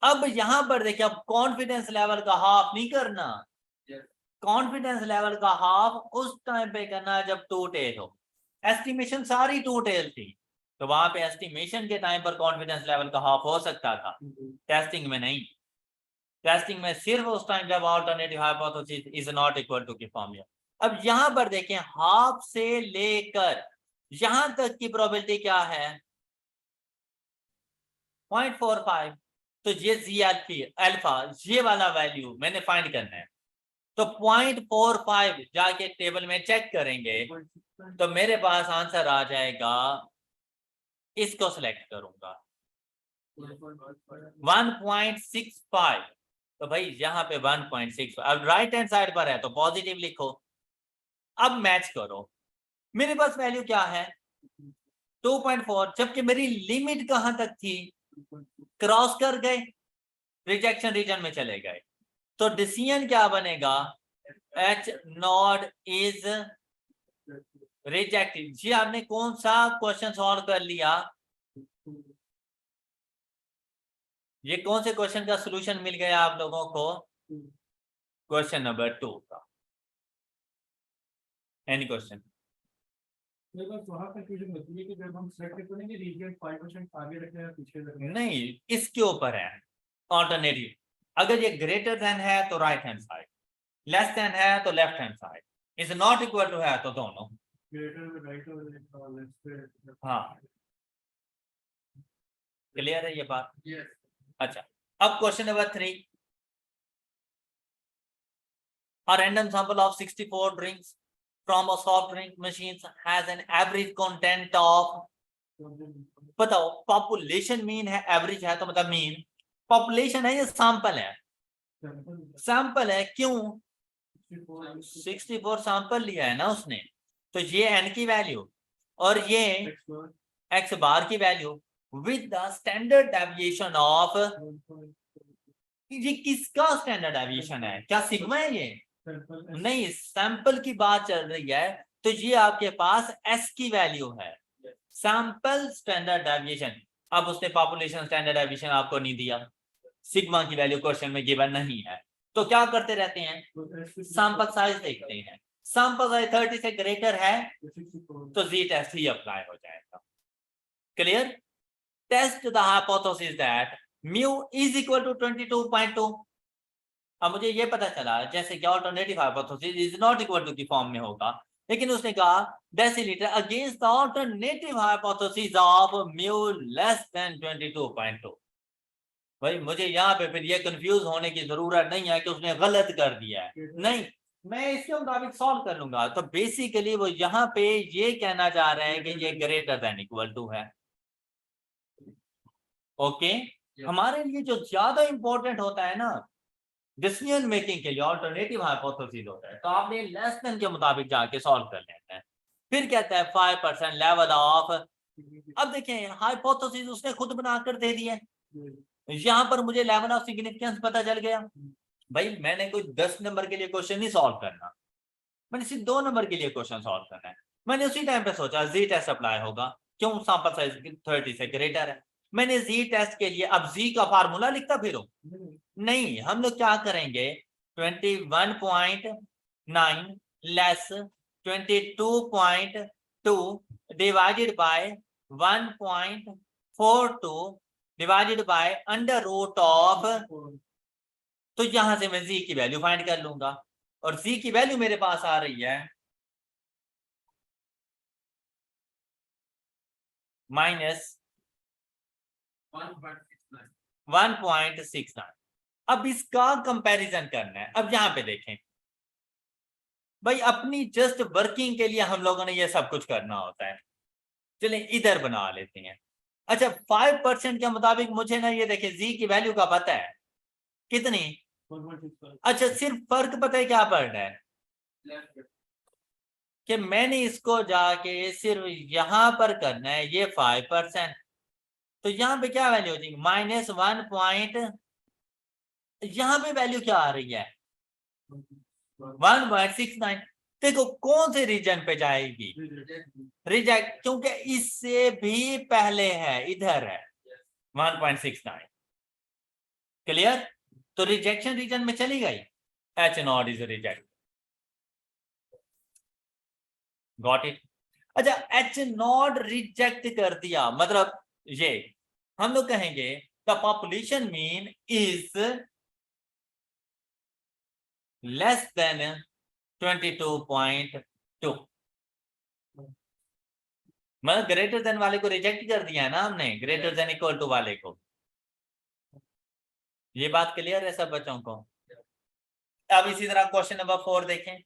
अब यहां पर देखिए, अब कॉन्फिडेंस लेवल का हाफ नहीं करना, कॉन्फिडेंस लेवल का हाफ उस टाइम पे करना जब टू टेल हो। एस्टिमेशन सारी टू टेल थी, तो वहां पे एस्टिमेशन के टाइम पर कॉन्फिडेंस लेवल का हाफ हो सकता था, टेस्टिंग में नहीं। टेस्टिंग में सिर्फ उस टाइम जब alternative hypothesis is not equal to की फॉर्मूला। अब यहां पर देखें हाफ से लेकर यहां तक की प्रोबेबिलिटी क्या है? 0.45। तो ये जी अल्फा ये वाला वैल्यू मैंने फाइंड करना है, तो 0.45 जाके टेबल में चेक करेंगे तो मेरे पास आंसर आ जाएगा, इसको सिलेक्ट करूंगा 1.65। तो भाई यहाँ पे 1.65, अब राइट हैंड साइड पर है तो पॉजिटिव लिखो। अब मैच करो, मेरे पास वैल्यू क्या है? 2.4, जबकि मेरी लिमिट कहां तक थी? क्रॉस कर गए, रिजेक्शन रीजन में चले गए, तो डिसीजन क्या बनेगा? H not is rejected. जी आपने कौन सा क्वेश्चन सॉल्व कर लिया? ये कौन से क्वेश्चन का सॉल्यूशन मिल गया आप लोगों को? क्वेश्चन नंबर 2 का। Any question? नहीं, इसके ऊपर है ऑल्टरनेटिव। अगर ये ग्रेटर देन है तो right hand side, less than है तो left hand side, is not equal to है तो दोनों। हाँ, क्लियर है ये बात? अच्छा, अब question number 3। A random sample of 64 drinks from a soft drink machine has an average content of, बताओ पॉपुलेशन मीन है, एवरेज है तो मतलब मीन, पॉपुलेशन है, ये सैंपल है, सैंपल है, क्यों? 64 सैंपल लिया है ना उसने, तो ये एन की वैल्यू और ये एक्स बार की value with the standard deviation of, ये किसका स्टैंडर्ड डेविएशन है? क्या सिग्मा है ये? नहीं, सैंपल की बात चल रही है, तो ये आपके पास एस की वैल्यू है, सैंपल स्टैंडर्ड डेविएशन, अब उसने पॉपुलेशन स्टैंडर्ड डेविएशन आपको नहीं दिया, सिग्मा की वैल्यू क्वेश्चन में गिवन नहीं है, तो क्या करते रहते हैं, सैंपल साइज देखते हैं, सैंपल साइज 30 से ग्रेटर है तो जी टेस्ट ही अप्लाई हो जाएगा। Clear? Test the hypothesis that mu is equal to 22.2। अब मुझे ये पता चला जैसे कि alternative hypothesis is not equal to की फॉर्म में होगा, लेकिन उसने कहा decilitre against the alternative hypothesis of mu less than 22.2। भाई मुझे यहाँ पे फिर ये कंफ्यूज होने की जरूरत नहीं है कि उसने गलत कर दिया है, नहीं, मैं इसके मुताबिक सॉल्व कर लूंगा। तो बेसिकली वो यहाँ पे ये कहना चाह रहे हैं कि ये ग्रेटर देन इक्वल टू है। ओके, हमारे लिए जो ज्यादा इंपॉर्टेंट होता है ना डिसीजन मेकिंग के लिए अल्टरनेटिव हाइपोथेसिस होता है, तो आपने लेस देन के मुताबिक जाके सॉल्व कर लेना है। फिर कहता है 5% लेवल ऑफ, अब देखें हाइपोथेसिस उसने खुद बनाकर दे दिया है, यहाँ पर मुझे लेवल ऑफ सिग्निफिकेंस पता चल गया। भाई मैंने कोई 10 नंबर के लिए क्वेश्चन नहीं सॉल्व करना, मैंने सिर्फ 2 नंबर के लिए क्वेश्चन सॉल्व करना है। मैंने उसी टाइम पे सोचा जी टेस्ट अप्लाई होगा, क्यों, सैंपल साइज 30 से ग्रेटर है। मैंने जी टेस्ट के लिए अब जी का फार्मूला लिखता फिर नहीं, हम लोग क्या करेंगे 21.9 less 22.2 divided by 1.42 divided by under root of, तो यहां से मैं जी की वैल्यू फाइंड कर लूंगा और जी की वैल्यू मेरे पास आ रही है -1.69। अब इसका कंपैरिजन करना है। अब यहां पे देखें भाई अपनी जस्ट वर्किंग के लिए हम लोगों ने ये सब कुछ करना होता है, चलिए इधर बना लेते हैं। अच्छा 5% के मुताबिक मुझे ना ये देखिए जी की वैल्यू का पता है कितनी, अच्छा सिर्फ फर्क पता है क्या पड़ रहा है कि मैंने इसको जाके सिर्फ यहां पर करना है ये 5%, तो यहां पे क्या वैल्यू हो जाएगी -1 यहां पे वैल्यू क्या आ रही है 1.69। देखो कौन से रीजन पे जाएगी, रिजेक्ट, क्योंकि इससे भी पहले है, इधर है 1.69। क्लियर? तो रिजेक्शन रीजन में चली गई, H not is reject, got it. अच्छा एच नॉट रिजेक्ट कर दिया मतलब ये हम लोग कहेंगे the population mean is less than 22.2, मतलब ग्रेटर देन वाले को रिजेक्ट कर दिया है ना हमने, ग्रेटर देन इक्वल टू वाले को। ये बात क्लियर है सब बच्चों को? अब इसी तरह क्वेश्चन नंबर 4 देखें।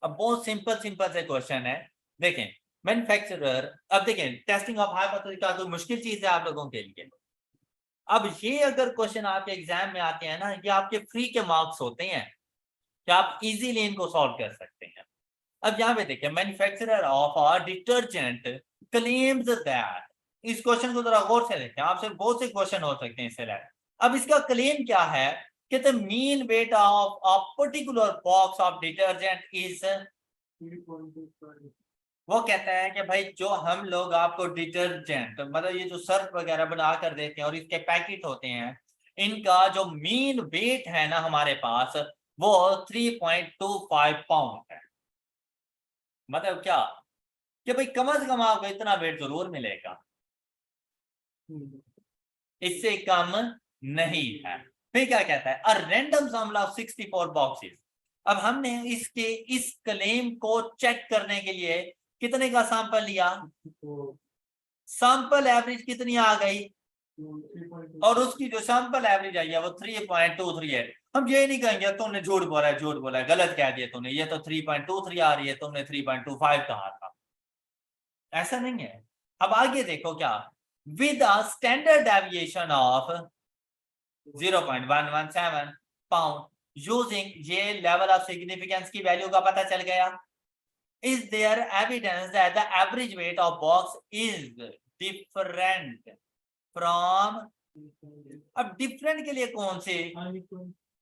अब बहुत सिंपल से क्वेश्चन है, देखें मैन्युफैक्चरर, अब देखें टेस्टिंग ऑफ हाइपोथेसिस का कोई मुश्किल चीज है आप लोगों के लिए। अब ये अगर क्वेश्चन आपके एग्जाम में आते हैं ना, ये आपके फ्री के मार्क्स होते हैं कि आप इजीली इनको सॉल्व कर सकते हैं। अब यहाँ पे देखिए manufacturer of a detergent claims that, इस क्वेश्चन को जरा गौर से देखें, आपसे बहुत से क्वेश्चन हो सकते हैं इससे। अब इसका क्लेम क्या है कि the mean weight of a particular box of detergent is, वो कहता है कि भाई जो हम लोग आपको डिटर्जेंट मतलब ये जो सर्फ वगैरह बना कर देते हैं और इसके पैकेट होते हैं, इनका जो मीन वेट है ना हमारे पास वो 3.25 पाउंड है। मतलब क्या कि भाई कम से कम आपको इतना वेट जरूर मिलेगा, इससे कम नहीं है। फिर क्या कहता है, अ रैंडम सैंपल ऑफ 64 बॉक्सेस। अब हमने इसके इस क्लेम को चेक करने के लिए कितने का सैंपल लिया, सैंपल एवरेज कितनी आ गई, और उसकी जो सैंपल एवरेज आई है वो 3.23 है। हम ये नहीं कहेंगे तुमने झूठ बोला है, झूठ बोला है, गलत कह दिया तुमने, ये तो 3.23 आ रही है, तुमने 3.25 कहा था, ऐसा नहीं है। अब आगे देखो क्या, with a standard deviation of 0.117 pound using, ये लेवल ऑफ सिग्निफिकेंस की वैल्यू का पता चल गया। Is there evidence that the average weight of box is different from, अब डिफरेंट के लिए कौन से,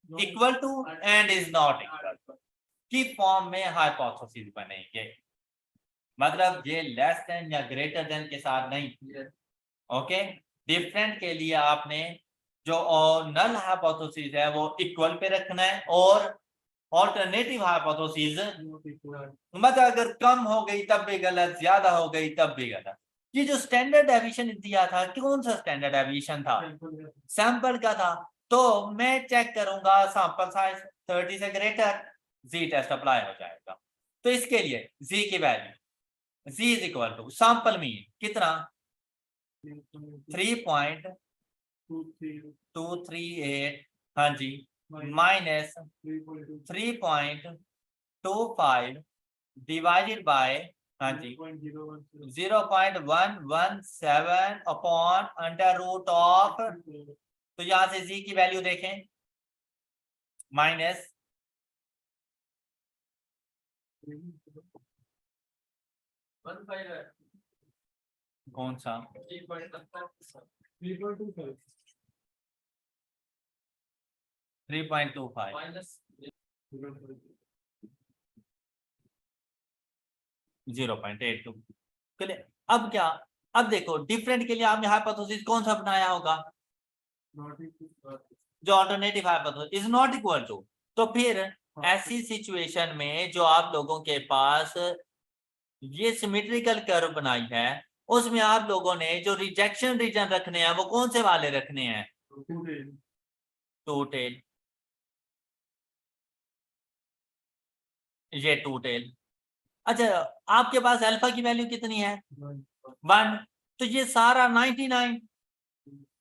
equal to and is not equal की फॉर्म में हाइपोथेसिस बनेंगे। मतलब ये लेस देन या ग्रेटर देन के साथ नहीं। ओके, डिफरेंट के लिए आपने जो नल हाइपोथेसिस है वो इक्वल पे रखना है, और ऑल्टरनेटिव हाइपोथेसिस मतलब अगर कम हो गई तब भी गलत, ज्यादा हो गई तब भी गलत। ये जो स्टैंडर्ड डेविएशन दिया था, कौन सा स्टैंडर्ड डेविएशन था? सैंपल का था। तो मैं चेक करूंगा सैंपल साइज 30 से ग्रेटर, जी टेस्ट अप्लाई हो जाएगा। तो इसके लिए जी की value Z is equal to sample mean कितना 3.238, हाँ जी, माइनस 3.25 डिवाइडेड बाय, हाँ जी, 0.117 अपॉन अंडर रूट ऑफ, तो यहां से जी की वैल्यू देखें माइनस कौन सा 3.25 0.82। चलिए अब क्या, अब देखो डिफरेंट के लिए आपने हाइपोथेसिस कौन सा बनाया होगा? जो alternative hypothesis is not equal to. तो फिर ऐसी सिचुएशन में जो आप लोगों के पास ये सिमेट्रिकल कर्व बनाई है, उसमें आप लोगों ने जो रिजेक्शन रीजन रखने हैं वो कौन से वाले रखने हैं? टू टेल, ये टू टेल। अच्छा, आपके पास अल्फा की वैल्यू कितनी है? 1। तो ये सारा 99।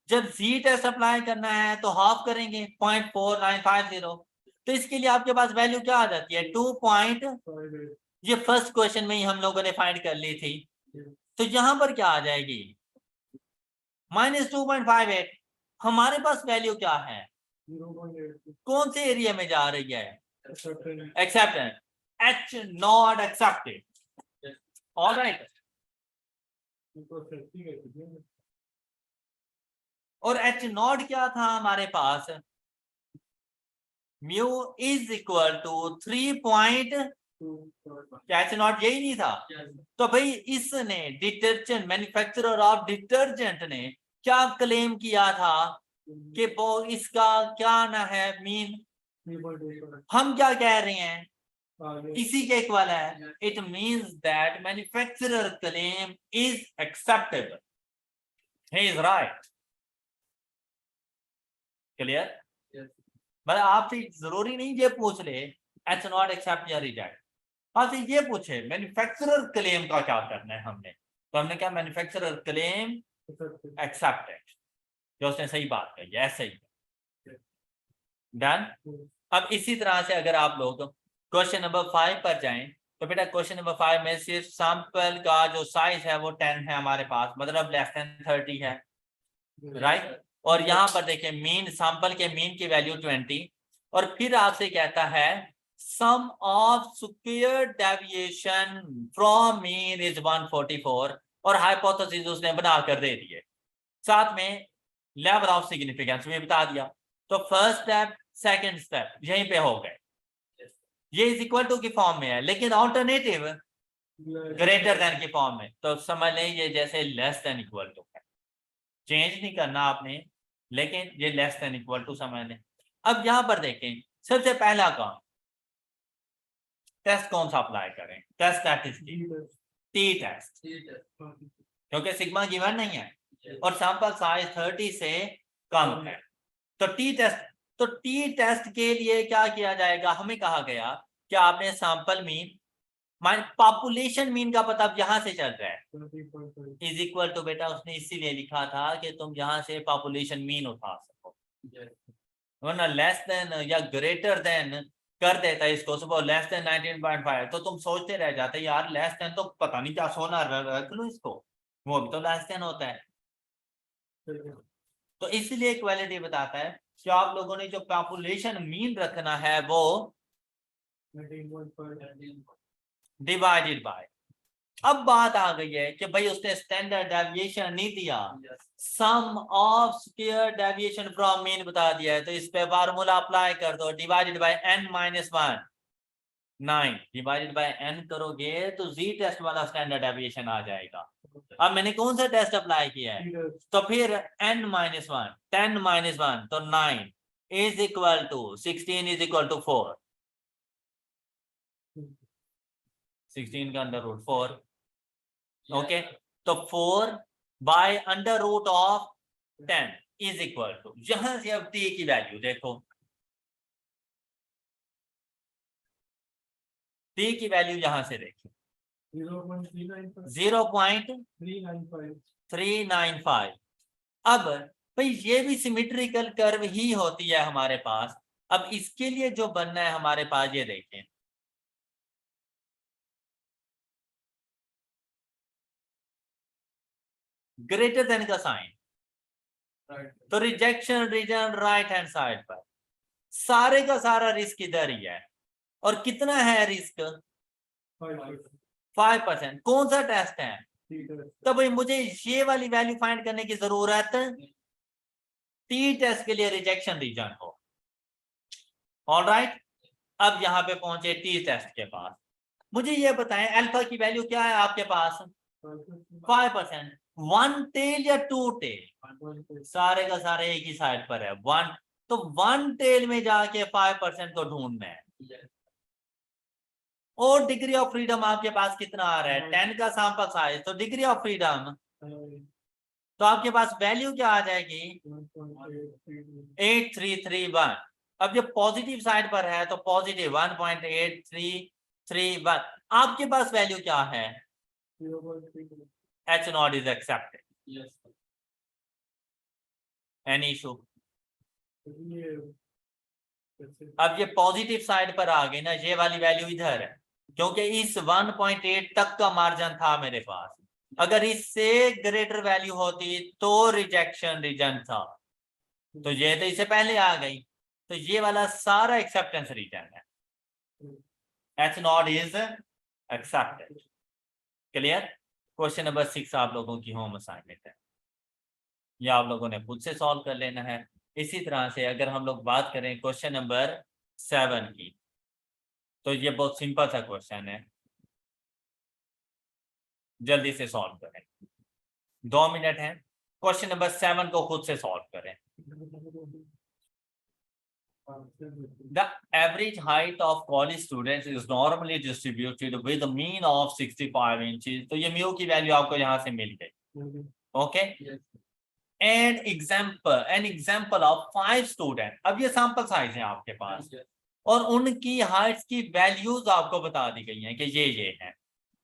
जब जी टेस्ट अप्लाई करना है तो हाफ करेंगे 0.4950। तो इसके लिए आपके पास वैल्यू क्या आ जाती है? 2. ये फर्स्ट क्वेश्चन में ही हम लोगों ने फाइंड कर ली थी। तो यहां पर क्या आ जाएगी? -2.58। हमारे पास वैल्यू क्या है? कौन से एरिया में जा रही है? Acceptance, H naught accepted. Alright, और एच नॉट क्या था हमारे पास? Mu is equal to 3. H naught यही नहीं था? तो भाई इसने डिटर्जेंट मैन्युफैक्चरर ऑफ डिटर्जेंट ने क्या क्लेम किया था कि वो इसका क्या ना है मीन? हम क्या कह रहे हैं? इसी के इक्वल है। It means that manufacturer claim is acceptable, he is right. Clear? मतलब आपसे जरूरी नहीं ये पूछ ले एच नॉट एक्सेप्ट या रिजेक्ट, आपसे ये पूछे मैन्युफैक्चरर क्लेम का क्या करना है हमने। तो हमने क्या मैन्युफैक्चरर क्लेम एक्सेप्टेड, जो उसने सही बात कही, ऐसे ही डन। अब इसी तरह से अगर आप लोग क्वेश्चन नंबर 5 पर जाएं, तो बेटा क्वेश्चन नंबर 5 में सिर्फ सैंपल का जो साइज है वो 10 है हमारे पास, मतलब लेस देन 30 है, राइट। और यहाँ पर देखें मीन, सैंपल के मीन की वैल्यू 20, और फिर आपसे कहता है sum of square deviation from mean is 144, और हाइपोथेसिस उसने बना कर दे दिए, साथ में लेवल ऑफ सिग्निफिकेंस भी बता दिया। तो फर्स्ट स्टेप सेकंड स्टेप यहीं पे हो गए, ये इज इक्वल टू की फॉर्म में है, लेकिन ऑल्टरनेटिव ग्रेटर देन की फॉर्म में। तो समझ लें ये जैसे लेस देन इक्वल टू है, चेंज नहीं करना आपने, लेकिन ये लेस देन इक्वल टू समझ लें। अब यहां पर देखें सबसे पहला काम, टेस्ट कौन सा अप्लाई करें? Test that is T test, क्योंकि सिग्मा गिवन नहीं है और सैंपल साइज 30 से कम है। तो टी टेस्ट, तो टी टेस्ट के लिए क्या किया जाएगा? हमें कहा गया कि आपने सैंपल मीन पॉपुलेशन मीन का पता यहां से चल रहा है इज इक्वल टू, बेटा उसने इसीलिए लिखा था कि तुम यहां से पॉपुलेशन मीन उठा सको, वरना लेस देन या ग्रेटर देन कर देता इसको, सुबह लेस देन 19.5, तो तुम सोचते रह जाते यार लेस देन तो पता नहीं क्या सोना, रख लो इसको, वो भी तो लेस देन होता है। तो इसलिए इक्वालिटी बताता है कि आप लोगों ने जो पॉपुलेशन मीन रखना है वो डिवाइडेड बाय, अब बात आ गई है कि भाई उसने स्टैंडर्ड डेविएशन नहीं दिया, sum of square deviation from mean बता दिया है, तो इस पे फार्मूला अप्लाई कर दो, divided by n-1। 9 divided by n करोगे तो z टेस्ट वाला स्टैंडर्ड डेविएशन आ जाएगा। अब मैंने कौन सा टेस्ट अप्लाई किया है, तो फिर n माइनस 1 10 माइनस 1 तो 9 is equal to 16 is equal to 4, 16 का अंडर रूट 4। ओके, तो 4 by under root of 10 is equal to, यहां से अब t की वैल्यू देखो, t की वैल्यू यहां से देखिए 0.395। अब भाई ये भी सिमेट्रिकल कर्व ही होती है हमारे पास। अब इसके लिए जो बनना है हमारे पास, ये देखें, ग्रेटर देन का साइन, तो rejection region right hand side पर, सारे का सारा रिस्क इधर ही है। और कितना है रिस्क, 5%। कौन सा टेस्ट है, तो भाई मुझे ये वाली वैल्यू फाइंड करने की जरूरत टी टेस्ट के लिए रिजेक्शन रीजन हो। ऑलराइट, अब यहां पे पहुंचे टी टेस्ट के पास। मुझे ये बताएं अल्फा की वैल्यू क्या है आपके पास, 5%। 1 टेल या 2 टेल, सारे का सारे एक ही साइड पर है 1, तो 1 टेल में जाके 5% को ढूंढना है। और डिग्री ऑफ फ्रीडम आपके पास कितना आ रहा है, 10 का सैंपल साइज, तो डिग्री ऑफ फ्रीडम, तो आपके पास वैल्यू क्या आ जाएगी, 8331। अब जब पॉजिटिव साइड पर है तो पॉजिटिव 1.8331। आपके पास वैल्यू क्या है, H not is accepted. Any issue, अब ये पॉजिटिव साइड पर आ गई ना, ये वाली वैल्यू इधर है, क्योंकि इस 1.8 तक का मार्जिन था मेरे पास। अगर इससे ग्रेटर वैल्यू होती तो रिजेक्शन रीजन था, तो ये तो इससे पहले आ गई, तो ये वाला सारा एक्सेप्टेंस रीजन है, H not is accepted. Clear. Question number 6 आप लोगों की होम असाइनमेंट है, या आप लोगों ने खुद से सॉल्व कर लेना है। इसी तरह से अगर हम लोग बात करें क्वेश्चन नंबर 7 की, तो ये बहुत सिंपल सा क्वेश्चन है, जल्दी से सॉल्व करें, 2 मिनट है। क्वेश्चन नंबर 7 को खुद से सॉल्व करें। The average height of college students is normally distributed with a mean of 65 inches. तो ये म्यू की वैल्यू आपको यहाँ से मिल गई। Okay, an example of 5 student. अब ये सैंपल साइज है आपके पास, और उनकी हाइट्स की वैल्यूज आपको बता दी गई हैं कि ये है।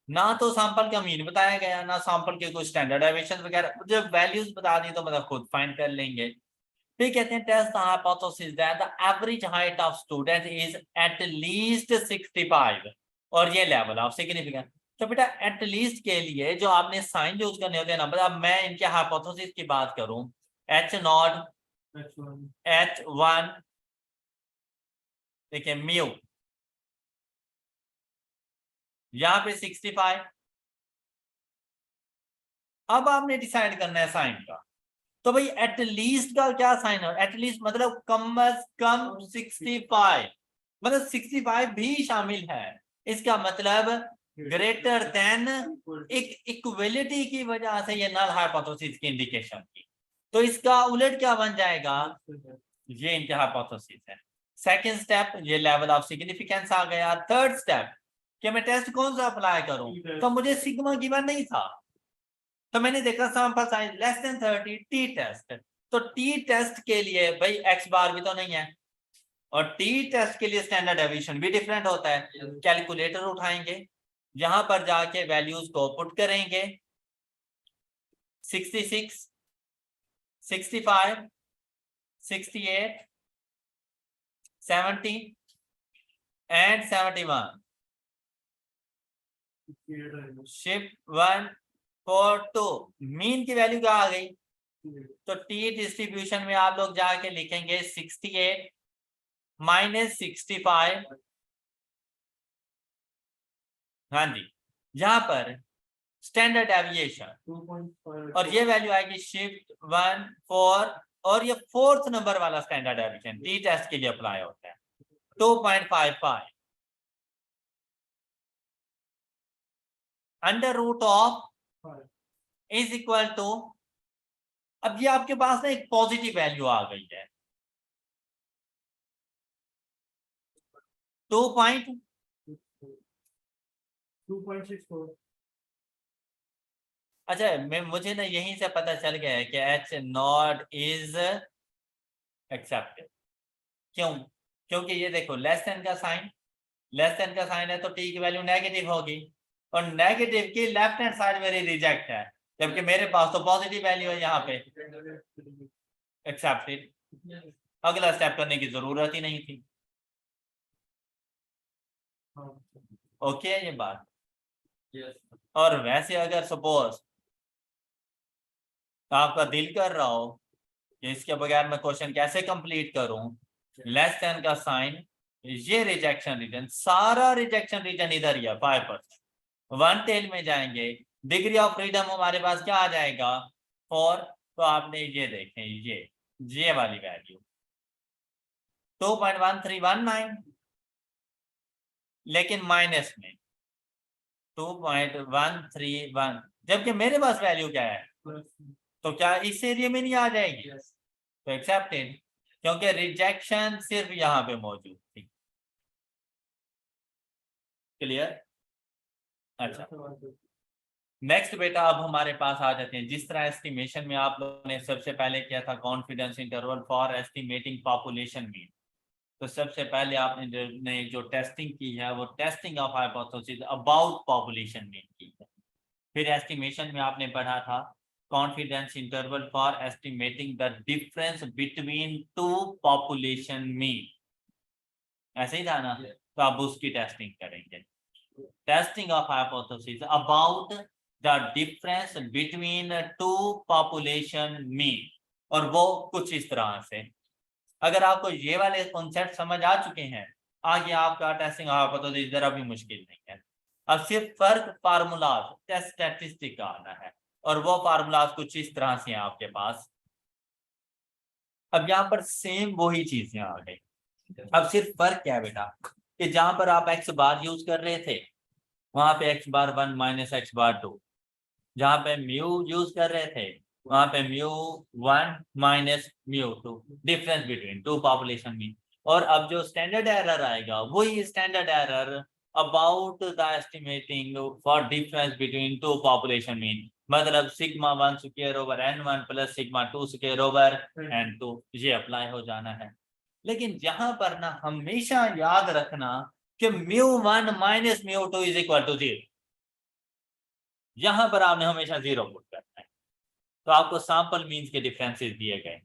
ना तो सैंपल का मीन बताया गया, ना सैंपल के कुछ स्टैंडर्ड डेविएशन वगैरह, जब वैल्यूज बता दी तो मतलब खुद फाइंड कर लेंगे। फिर कहते हैं test the hypothesis that the average height of student is at least 65, और ये लेवल ऑफ सिग्निफिकेंस। तो बेटा एट लीस्ट के लिए जो आपने साइन यूज करने होते हैं नंबर, अब मैं इनके हाइपोथेसिस की बात करूं, H नॉट H1, देखिए म्यू यहां पे 65। अब आपने डिसाइड करना है साइन का, तो भाई एट लीस्ट का क्या साइन है, एट लीस्ट मतलब कम से कम 65, मतलब 65 भी शामिल है। इसका मतलब ग्रेटर देन, एक इक्वलिटी की वजह से ये नल हाइपोथेसिस की इंडिकेशन की। तो इसका उलट क्या बन जाएगा, ये इनके हाइपोथेसिस है। सेकंड स्टेप, ये लेवल ऑफ सिग्निफिकेंस आ गया। थर्ड स्टेप कि मैं टेस्ट कौन सा अप्लाई करूं, तो मुझे सिग्मा गिवन नहीं था, तो मैंने देखा sample size less than 30, T test. तो टी टेस्ट के लिए भाई एक्स बार भी तो नहीं है, और टी टेस्ट के लिए स्टैंडर्ड डेविएशन भी डिफरेंट होता है। कैलकुलेटर उठाएंगे, यहां पर जाके वैल्यूज को पुट करेंगे, 66, 65, 68, 70 एंड 71, शिफ्ट 142, मीन की वैल्यू क्या आ गई, तो टी डिस्ट्रीब्यूशन में आप लोग जाके लिखेंगे 68 माइनस 65, हाँ जी, यहां पर स्टैंडर्ड डेविएशन, और ये वैल्यू आएगी शिफ्ट 1 4, और ये 4th नंबर वाला स्टैंडर्ड डेविएशन टी टेस्ट के लिए अप्लाई होता है 2.55। Under root of is equal to, अब ये आपके पास ना एक पॉजिटिव वैल्यू आ गई है 2.64। अच्छा मुझे ना यहीं से पता चल गया है कि एच नॉट इज एक्सेप्टेड। क्यों? क्योंकि ये देखो लेस देन का साइन है तो टी की वैल्यू नेगेटिव होगी, और नेगेटिव की लेफ्ट हैंड साइड मेरी रिजेक्ट है, जबकि मेरे पास तो पॉजिटिव वैल्यू है यहाँ पे एक्सेप्टेड। अगला स्टेप करने की जरूरत ही नहीं थी। ओके है ये बात। और वैसे अगर सपोज आपका दिल कर रहा हो कि इसके बगैर मैं क्वेश्चन कैसे कंप्लीट करूं, लेस देन का साइन, ये रिजेक्शन रीजन, सारा रिजेक्शन रीजन इधर ही है 5%। वन टेल में जाएंगे, डिग्री ऑफ फ्रीडम हमारे पास क्या आ जाएगा 4, तो आपने ये देखें ये वाली वैल्यू 2.1319, लेकिन माइनस में 2.131, जबकि मेरे पास वैल्यू क्या है, तो क्या इस एरिया में नहीं आ जाएगी? तो एक्सेप्टेड, क्योंकि रिजेक्शन सिर्फ यहाँ पे मौजूद थी। क्लियर? अच्छा नेक्स्ट बेटा, अब हमारे पास आ जाते हैं जिस तरह एस्टिमेशन में आप लोगों ने सबसे पहले किया था confidence interval for estimating population mean, तो सबसे पहले आपने जो टेस्टिंग की है वो testing of hypothesis about population mean की है। फिर एस्टिमेशन में आपने पढ़ा था confidence interval for estimating the difference between two population mean, ऐसे ही था ना? तो आप उसकी टेस्टिंग करेंगे, testing of hypothesis about the difference between two population mean, और वो कुछ इस तरह से। अगर आपको ये वाले कॉन्सेप्ट समझ आ चुके हैं, आगे आपका टेस्टिंग ऑफ हाइपोथेसिस जरा भी मुश्किल नहीं है। अब सिर्फ फर्क फार्मूलाज टेस्ट स्टैटिस्टिक का आना है, और वो फार्मूलाज कुछ इस तरह से हैं आपके पास। अब यहाँ पर सेम वही चीजें आ गई, अब सिर्फ फर्क क्या है बेटा, कि जहां पर आप एक्स बार यूज कर रहे थे वहां पे एक्स बार 1 माइनस एक्स बार 2, जहां पे म्यू यूज कर रहे थे वहां पे mu 1 minus mu 2, difference between two population mean. और अब जो स्टैंडर्ड एरर आएगा वही standard error about the estimating for difference between two population mean, मतलब sigma 1 square over n1 plus sigma 2 square over n2, ये अप्लाई हो जाना है। लेकिन यहाँ पर ना हमेशा याद रखना कि μ1 माइनस μ2 इज इक्वल टू 0, यहां पर आपने हमेशा 0 पुट करना है। तो आपको सैंपल मीन्स के डिफरेंसेस दिए गए हैं,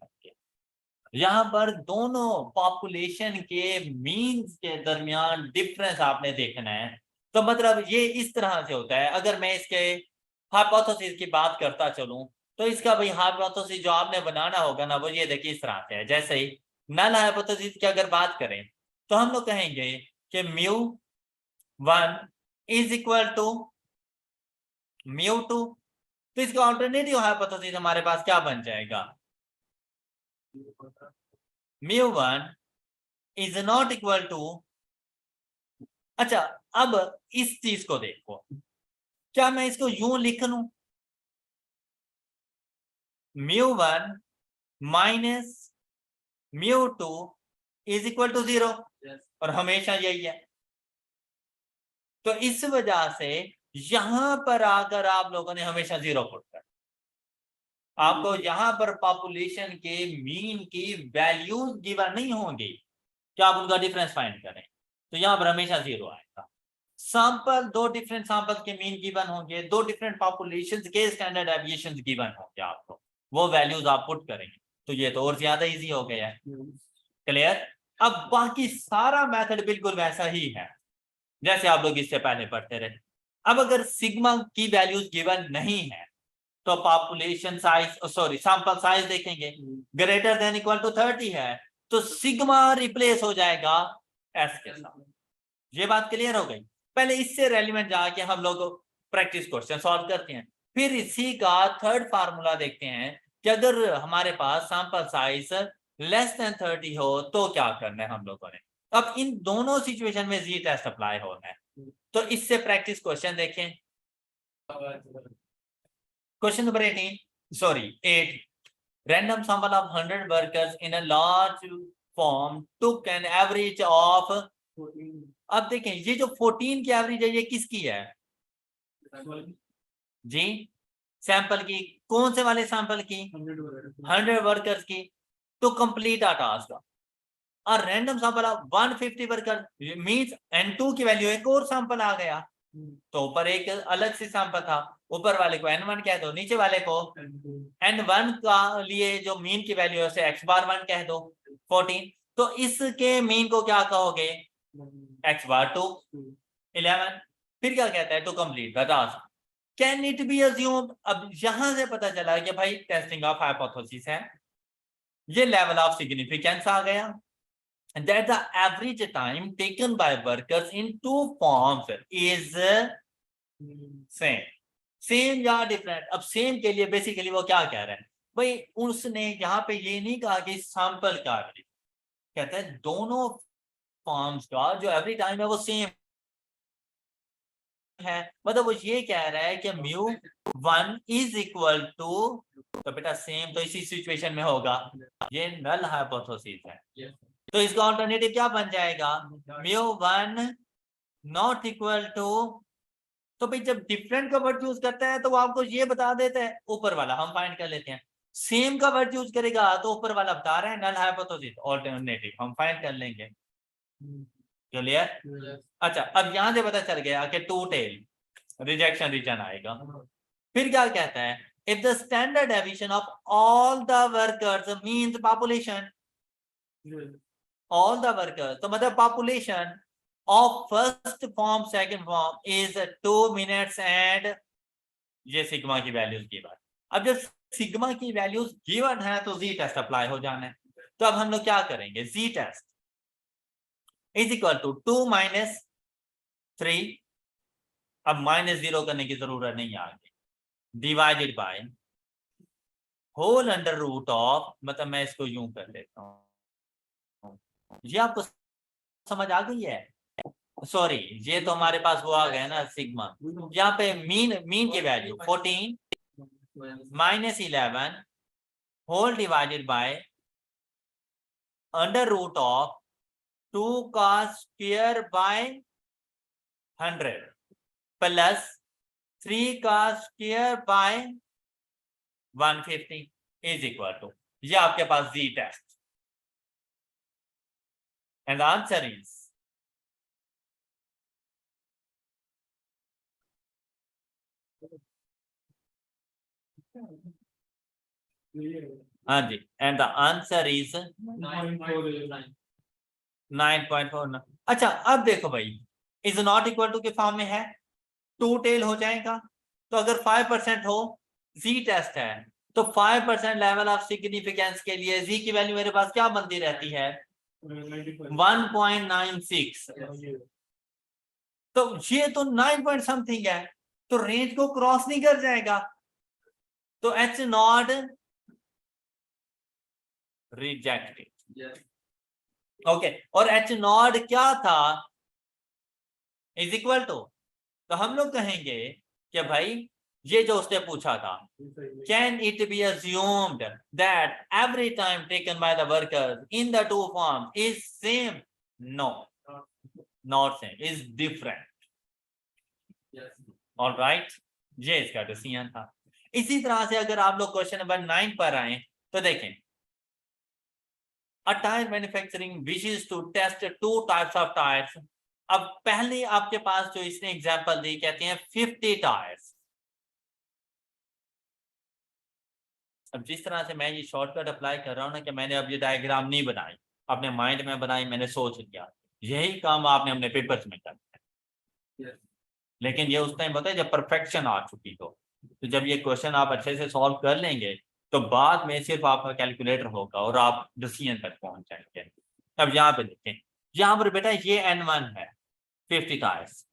यहाँ पर दोनों पॉपुलेशन के मीन्स के दरमियान डिफरेंस आपने देखना है। तो मतलब ये इस तरह से होता है, अगर मैं इसके हाइपोथेसिस की बात करता चलूं तो इसका भाई हाइपोथेसिस जो आपने बनाना होगा ना वो ये देखिए इस तरह से है। जैसे ही नल हाइपोथेसिस की अगर बात करें तो हम लोग कहेंगे कि μ1 इज इक्वल टू μ2, तो इसका ऑल्टरनेटिव हाइपोथेसिस हमारे पास क्या बन जाएगा, μ1 इज नॉट इक्वल टू। अच्छा अब इस चीज को देखो, क्या मैं इसको यूं लिख लूं μ1 माइनस μ2 इज इक्वल टू 0, और हमेशा यही है। तो इस वजह से यहां पर आकर आप लोगों ने हमेशा 0 पुट कर, आपको यहां पर पॉपुलेशन के मीन की वैल्यूज गिवन नहीं होंगी कि आप उनका डिफरेंस फाइंड करें, तो यहां पर हमेशा 0 आएगा। सैंपल दो डिफरेंट सैंपल्स के मीन गिवन होंगे, दो डिफरेंट पॉपुलेशंस के स्टैंडर्ड डेविएशंस गिवन होंगे, आपको वो वैल्यूज आप पुट करेंगे, तो ये तो और ज्यादा इजी हो गया है। क्लियर? अब बाकी सारा मेथड बिल्कुल वैसा ही है जैसे आप लोग इससे पहले पढ़ते रहे। अब अगर सिग्मा की वैल्यूज गिवन नहीं है तो पॉपुलेशन साइज सैंपल साइज देखेंगे, ग्रेटर देन इक्वल टू 30 है तो सिग्मा रिप्लेस हो जाएगा एस के साथ। ये बात क्लियर हो गई? पहले इससे रेलिवेंट जाके हम लोग प्रैक्टिस क्वेश्चन सॉल्व करते हैं, फिर इसी का थर्ड फार्मूला देखते हैं कि अगर हमारे पास सैंपल साइज लेस देन 30 हो तो क्या करना है हम लोगों ने। अब इन दोनों सिचुएशन में जी टेस्ट अप्लाई होना है, तो इससे प्रैक्टिस क्वेश्चन देखें। Question number 8. Random sample of 100 workers in a large firm took an average of 14. अब देखें ये जो 14 की एवरेज है ये किसकी है जी सैंपल की कौन से वाले सैंपल की 100 वर्कर्स की तो कंप्लीट आ टास्क और random sample of 150 worker means n2 की वैल्यू एक और सैंपल आ गया तो ऊपर एक अलग से सैंपल था ऊपर वाले को n1 कह दो नीचे वाले को n1 का लिए जो मीन की वैल्यू है उसे x बार 1 कह दो 14 तो इसके मीन को क्या कहोगे x बार 2 11 फिर क्या कहता है to complete the task can it be assumed अब यहां से पता चला कि भाई टेस्टिंग ऑफ हाइपोथेसिस है ये लेवल ऑफ सिग्निफिकेंस आ गया that the average time taken by workers in two forms is same या different अब सेम के लिए बेसिकली वो क्या कह रहे हैं भाई उसने यहाँ पे ये नहीं कहा कि सैंपल का एवरेज कहता है दोनों फॉर्म्स का जो एवरी टाइम है वो सेम है मतलब वो ये कह रहा है कि म्यू 1 इज इक्वल टू तो बेटा सेम तो इसी सिचुएशन में होगा ये नल हाइपोथेसिस है तो इसका ऑल्टरनेटिव क्या बन जाएगा म्यू 1 नॉट इक्वल टू तो भाई जब डिफरेंट का वर्ड यूज करता है तो वो आपको ये बता देता है ऊपर वाला हम फाइंड कर लेते हैं सेम का वर्ड यूज करेगा तो ऊपर वाला बता रहा है नल हाइपोथेसिस ऑल्टरनेटिव हम फाइंड कर लेंगे क्लियर अच्छा अब यहां से पता चल गया कि टू टेल रिजेक्शन रीजन आएगा फिर क्या कहता है if the standard deviation of all the workers means population all the workers तो मतलब population of first form second form is 2 minutes and ये सिग्मा की वैल्यूज गिवन अब जब सिग्मा की वैल्यूज गिवन है तो जी टेस्ट अप्लाई हो जाना है तो अब हम लोग क्या करेंगे Z test is equal to 2 minus 3 अब -0 करने की जरूरत नहीं है आगे divided by whole under root of मतलब मैं इसको यूं कर लेता हूं ये आपको समझ आ गई है सॉरी ये तो हमारे पास वो आ गया ना सिग्मा यहाँ पे मीन की value 14 minus 11 whole divided by under root of 2 का स्क्वायर बाय 100 प्लस 3 का square by 150 is equal to ये आपके पास Z test and the answer is हाँ जी and the answer is 9.49 अच्छा अब देखो भाई इज नॉट इक्वल टू के फॉर्म में है टू टेल हो जाएगा तो अगर 5% हो जी टेस्ट है तो 5% लेवल ऑफ सिग्निफिकेंस के लिए जी की वैल्यू मेरे पास क्या बनती रहती है 1.96 तो ये तो 9 पॉइंट समथिंग है तो रेंज को क्रॉस नहीं कर जाएगा तो एच नॉट रिजेक्टेड ओके और एच नॉट क्या था इज इक्वल टू तो हम लोग कहेंगे कि भाई ये जो उसने पूछा था can it B assumed that every time taken by the workers in the two forms is same no not same is different all right ये इसका डिसीजन था इसी तरह से अगर आप लोग क्वेश्चन नंबर 9 पर आए तो देखें a tire manufacturing wishes to test two types of tires अब पहले आपके पास जो इसने एग्जांपल दी कहते हैं 50 टायर्स अब जिस तरह से मैं ये शॉर्टकट अप्लाई कर रहा हूँ ना कि मैंने अब ये डायग्राम नहीं बनाई अपने माइंड में बनाई मैंने सोच लिया यही काम आपने अपने पेपर्स में करना है लेकिन ये उस टाइम होता है जब परफेक्शन आ चुकी तो जब ये क्वेश्चन आप अच्छे से सॉल्व कर लेंगे तो बाद में सिर्फ आपका कैलकुलेटर होगा और आप डिसीजन तक पहुंच जाएंगे अब यहाँ पे देखें यहाँ पर बेटा ये N1 है 50 टायर्स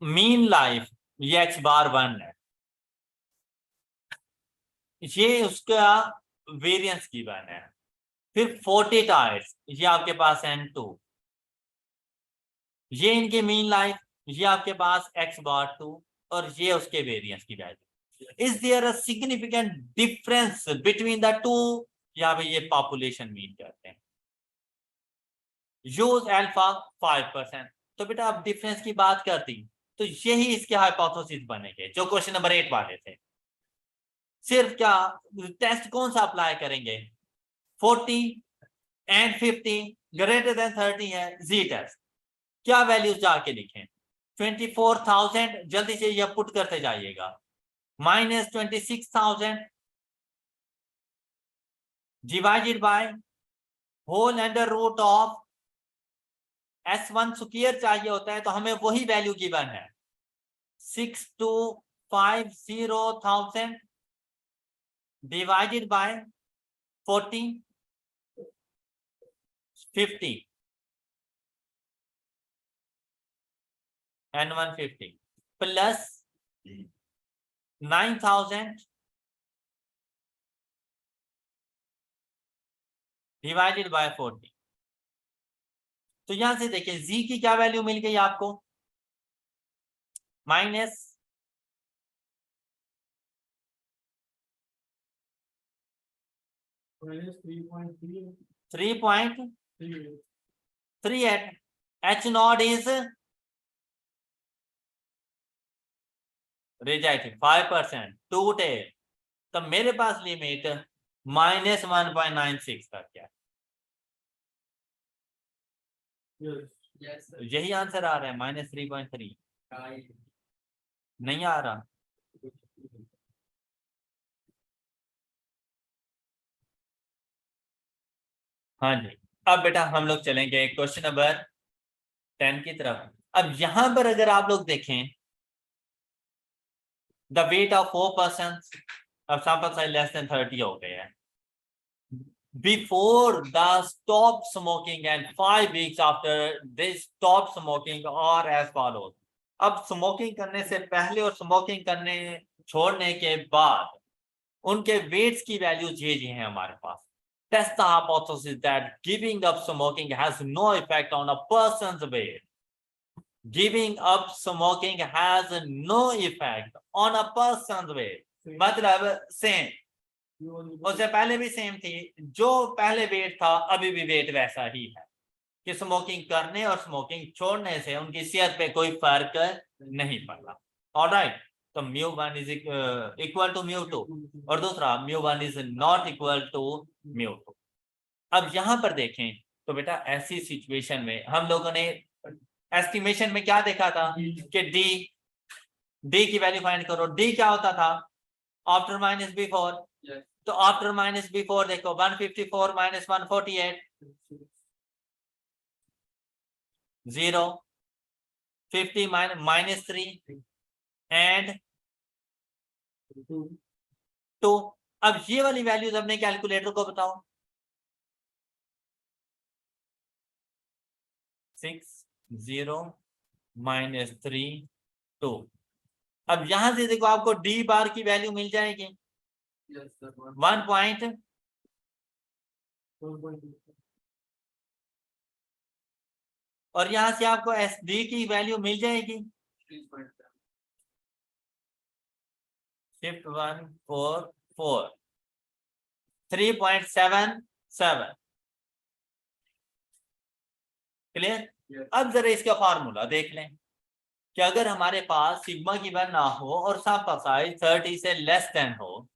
मीन लाइफ ये x बार 1 है ये उसका वेरिएंस गिवन है फिर 40 टायर्स ये आपके पास N2 ये इनके मीन लाइफ ये आपके पास x बार 2 और ये उसके वेरिएंस की value. Is there a significant difference between the two? यहाँ पे ये पॉपुलेशन मीन करते हैं। Use alpha 5%। तो बेटा आप डिफरेंस की बात करती तो यही इसके हाइपोथेसिस बनेंगे जो क्वेश्चन नंबर 8 वाले थे। सिर्फ क्या टेस्ट कौन सा अप्लाई करेंगे? 40 एंड 50 ग्रेटर देन 30 है जी टेस्ट। क्या वैल्यूज जाके लिखें? 24,000 जल्दी से यह पुट करते जाइएगा, minus 26,000 divided by whole under root of S1 square चाहिए होता है तो हमें वही वैल्यू गिवन है 6,250,000 divided by 40 50 and 150 plus 9,000 divided by 40। तो यहां से देखिए जी की क्या वैल्यू मिल गई आपको? Minus minus 3.3. 3.38। H not is rejected 5% टूटे। तो मेरे पास लिमिट माइनस 1.96 तक क्या? Yes. यही आंसर आ रहा है माइनस 3.3। नहीं आ रहा? हाँ जी। अब बेटा हम लोग चलेंगे क्वेश्चन नंबर 10 की तरफ। अब यहां पर अगर आप लोग देखें द वेट ऑफ 4%, अब सैंपल साइज लेस देन 30 हो गए हैं। Before the stop smoking and 5 weeks after they stop smoking are as follows। अब स्मोकिंग करने से पहले और स्मोकिंग करने छोड़ने के बाद उनके वेट्स की वैल्यूज ये हैं हमारे पास। Test the hypothesis that giving up smoking has no effect on a person's weight। Giving up smoking has no effect on a person's weight। मतलब सेम, उससे पहले भी सेम थी, जो पहले वेट था अभी भी वेट वैसा ही है कि स्मोकिंग करने और स्मोकिंग छोड़ने से उनकी सेहत पे कोई फर्क नहीं पड़ा। ऑलराइट, तो μ1 इज इक्वल टू μ2 और दूसरा μ1 इज नॉट इक्वल टू μ2। अब यहां पर देखें तो बेटा ऐसी सिचुएशन में हम लोगों ने एस्टिमेशन में क्या देखा था कि डी की वैल्यू फाइंड करो। डी क्या होता था? After minus before. तो आफ्टर माइनस बिफोर देखो 154 माइनस 148 0 50 माइनस 3 एंड 2। अब ये वाली वैल्यूज अपने कैलकुलेटर को बताओ। 6 0 माइनस 3 2। अब यहां से देखो आपको डी बार की वैल्यू मिल जाएगी 1 और यहां से आपको एस डी की वैल्यू मिल जाएगी शिफ्ट 144 3.77। क्लियर? अब जरा इसका फार्मूला देख लें कि अगर हमारे पास सिग्मा गिवन ना हो और सैंपल साइज 30 से लेस देन हो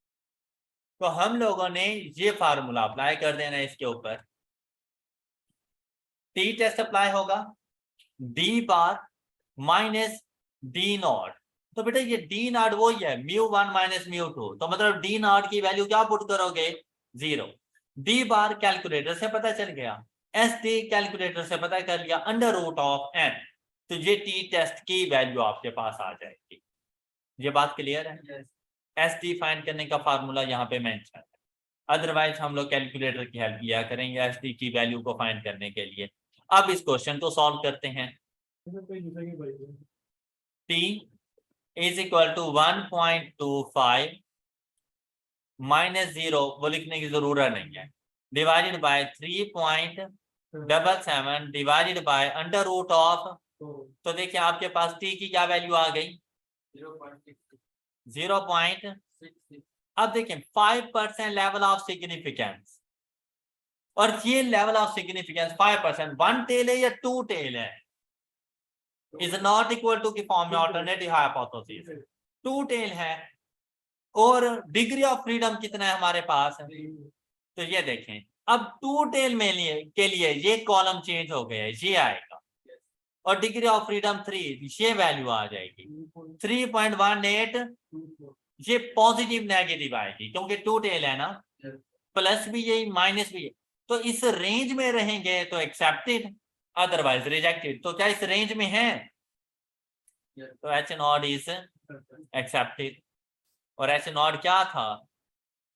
तो हम लोगों ने ये फार्मूला अप्लाई कर देना है इसके ऊपर। टी टेस्ट अप्लाई होगा D bar minus D not. तो बेटा ये डी नॉट वही है μ1 माइनस μ2, तो मतलब डी नॉट की वैल्यू क्या पुट करोगे? 0। डी बार कैलकुलेटर से पता चल गया, एस डी कैलकुलेटर से पता कर लिया अंडर रूट ऑफ एन। तो ये टी टेस्ट की वैल्यू आपके पास आ जाएगी। ये बात क्लियर है? एस डी फाइंड करने का फार्मूला यहाँ पे मेंशन है, अदरवाइज हम लोग कैलकुलेटर की हेल्प लिया करेंगे एस डी की वैल्यू को फाइंड करने के लिए। अब इस क्वेश्चन को सॉल्व करते हैं। T is equal to 1.25 minus 0 वो लिखने की जरूरत नहीं है, divided by 3.77 divided by under root of तो देखिए आपके पास टी की क्या वैल्यू आ गई 0. अब देखें 5% लेवल ऑफ सिग्निफिकेंस, और ये level of significance 5% one tail है या टू टेल है, इज नॉट इक्वल टू की फॉर्म में ऑल्टरनेटिव हाइपोथेसिस टू टेल है। और डिग्री ऑफ फ्रीडम कितना है हमारे पास, तो ये देखें अब टू टेल में के लिए ये कॉलम चेंज हो गया है, ये आएगा, और डिग्री ऑफ फ्रीडम 3, ये वैल्यू आ जाएगी 3.18, ये पॉजिटिव नेगेटिव आएगी क्योंकि टू टेल है ना, प्लस भी यही माइनस भी, तो इस रेंज में रहेंगे तो एक्सेप्टेड, अदरवाइज रिजेक्टेड। तो क्या इस रेंज में है, तो एच नॉट इज एक्सेप्टेड। और एच नॉट क्या था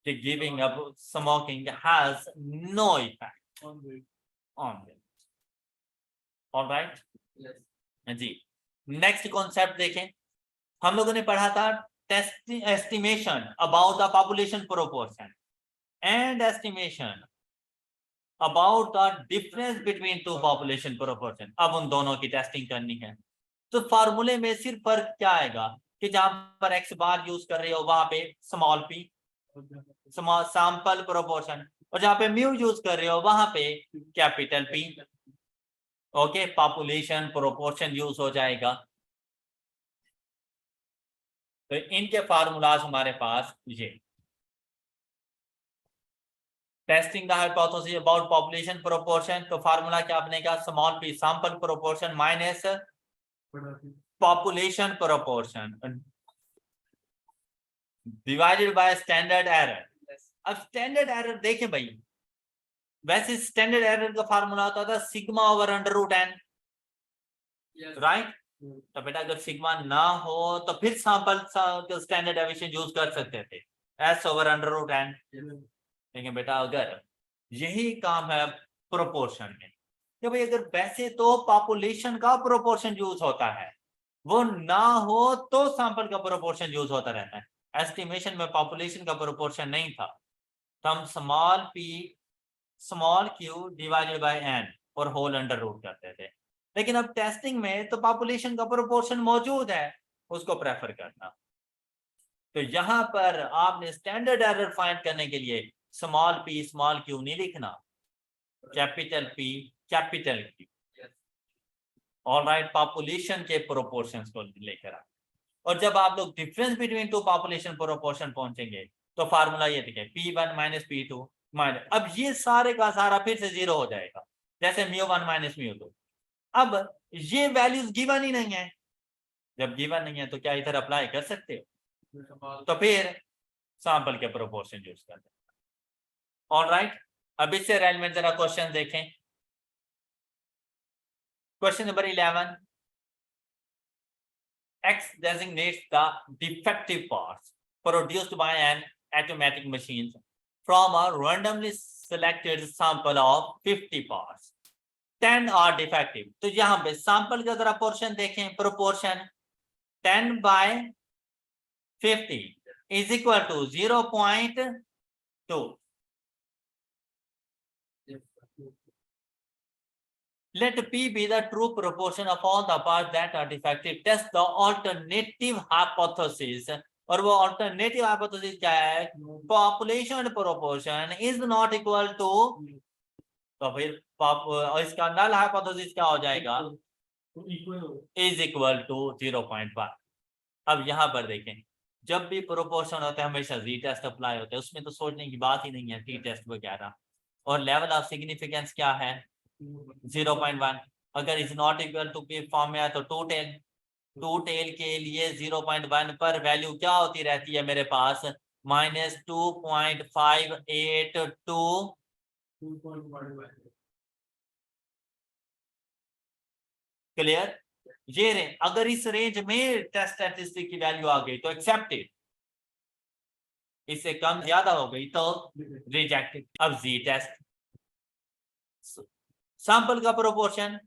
कि giving up smoking has no effect on this. Alright जी, नेक्स्ट कॉन्सेप्ट देखें, हम लोगों ने पढ़ा था test estimation about the population proportion and estimation about the difference between two population proportion. अब उन दोनों की टेस्टिंग करनी है, तो फार्मूले में सिर्फ फर्क क्या आएगा कि जहां पर एक्स बार यूज कर रहे हो वहां पे स्मॉल पी सैंपल प्रोपोर्शन, और जहां पे म्यू यूज कर रहे हो वहां पे capital P, okay, population proportion use हो जाएगा। तो इनके फार्मूलाज हमारे पास ये, testing the hypothesis about population proportion, तो फार्मूला क्या बनेगा, small P sample proportion minus population proportion divided by standard error. अब स्टैंडर्ड एरर देखें भाई, वैसे स्टैंडर्ड एरर का फार्मूला होता था sigma over under root N, right. तो बेटा अगर सिग्मा ना हो तो फिर सैंपल स्टैंडर्ड डेविएशन यूज कर सकते थे, S over under root N. लेकिन बेटा अगर यही काम है प्रोपोर्शन में, कि भाई अगर वैसे तो पॉपुलेशन का प्रोपोर्शन यूज होता है, वो ना हो तो सैंपल का प्रोपोर्शन यूज होता रहता है। एस्टिमेशन में पॉपुलेशन का प्रोपोर्शन नहीं था, तो हम small P small Q divided by N और होल अंडर रूट करते थे। लेकिन अब टेस्टिंग में तो पॉपुलेशन का प्रोपोर्शन मौजूद है, उसको प्रेफर करना। तो यहां पर आपने स्टैंडर्ड एरर फाइंड करने के लिए स्मॉल पी स्मॉल क्यू नहीं लिखना, capital P capital Q, alright, population के प्रोपोर्शंस को लेकर आ। और जब आप लोग difference between two population proportion पहुंचेंगे तो फार्मूला ये देखें P1 माइनस P2 माइनस, अब ये सारे का सारा फिर से जीरो हो जाएगा, जैसे μ1 माइनस μ2। अब ये वैल्यूज गिवन ही नहीं है, जब गिवन नहीं है तो क्या इधर अप्लाई कर सकते हो, तो फिर सैंपल के प्रोपोर्शन यूज करते हैं। ऑलराइट, अब इससे रेलेवेंट जरा क्वेश्चन देखें। Question number 11, X designates the defective parts produced by an automatic machine from a randomly selected sample of 50 parts. 10 are defective. तो यहां पे सैंपल का जरा पोर्शन देखें, proportion 10 by 50 is equal to 0.2. Let P be the true proportion of all the parts that are defective. Test the alternative hypothesis. और वो alternative hypothesis क्या है, population proportion is not equal to, तो फिर इसका null hypothesis क्या हो जाएगा, is equal to 0.1. अब यहाँ पर देखें, जब भी प्रोपोर्शन होता है हमेशा जी टेस्ट अप्लाई होता है, उसमें तो सोचने की बात ही नहीं है, टी टेस्ट वगैरह। और लेवल ऑफ सिग्निफिकेंस क्या है 0.1। अगर इज नॉट इक्वल टू के फॉर्म में है तो टू टेल के लिए 0.1 पर वैल्यू क्या होती रहती है मेरे पास, -2.582। क्लियर, ये रेंज, अगर इस रेंज में टेस्ट स्टैटिस्टिक की वैल्यू आ गई तो एक्सेप्टेड, इससे कम ज्यादा हो गई तो रिजेक्टेड। अब जी टेस्ट, सैंपल का प्रोपोर्शन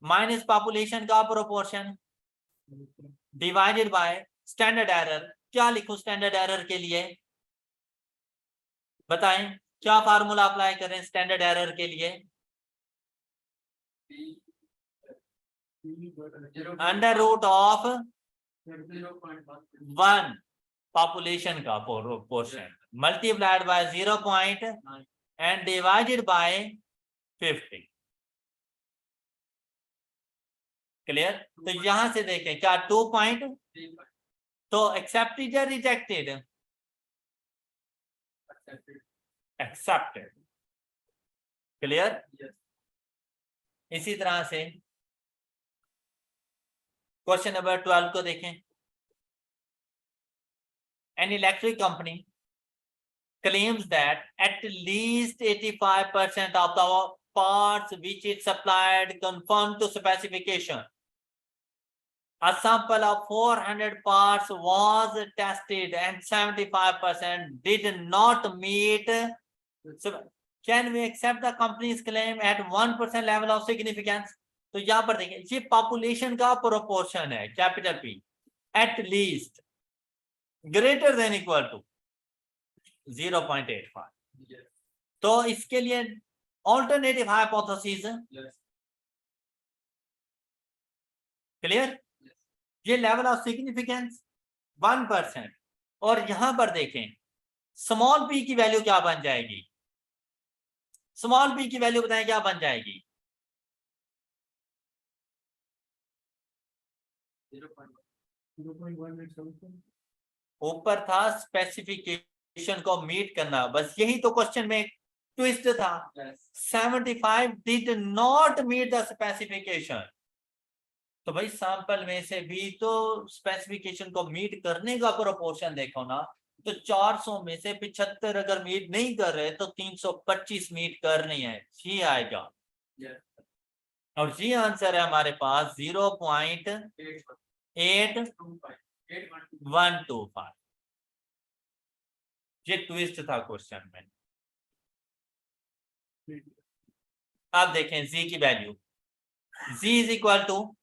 माइनस पॉपुलेशन का proportion divided by standard error. क्या लिखूं स्टैंडर्ड एरर के लिए, बताएं क्या फार्मूला अप्लाई करें स्टैंडर्ड एरर के लिए, अंडर रूट ऑफ 0.1. 1 पॉपुलेशन का portion multiplied by 0.9 and divided by 50. Clear? तो यहां से देखें क्या 2 पॉइंट, तो एक्सेप्टेड या रिजेक्टेड? एक्सेप्टेड. क्लियर? इसी तरह से क्वेश्चन नंबर 12 को देखें. An electric company claims that at least 85% of the parts which it supplied conform to specification. A sample of 400 parts was tested and 75% did not meet. So can we accept the company's claim at 1% level of significance? तो यहां पर देखें ये population का proportion है capital P. At least greater than equal to 0.85. तो इसके लिए ऑल्टरनेटिव हाइपोथेसिस क्लियर. ये लेवल ऑफ सिग्निफिकेंस 1%. और यहां पर देखें स्मॉल पी की वैल्यू क्या बन जाएगी? स्मॉल पी की वैल्यू बताएं क्या बन जाएगी? 0.1. ऊपर था स्पेसिफिकेशन को मीट करना, बस यही तो क्वेश्चन में ट्विस्ट था. 75 did not meet the specification. तो भाई सैंपल में से भी तो स्पेसिफिकेशन को मीट करने का प्रोपोर्शन देखो ना. तो 400 में से 75 अगर मीट नहीं कर रहे तो 325 मीट करनी है. जी आएगा. और जी आंसर है हमारे पास 0.8125. ये ट्विस्ट था क्वेश्चन में. अब देखें जी की value. Z is equal to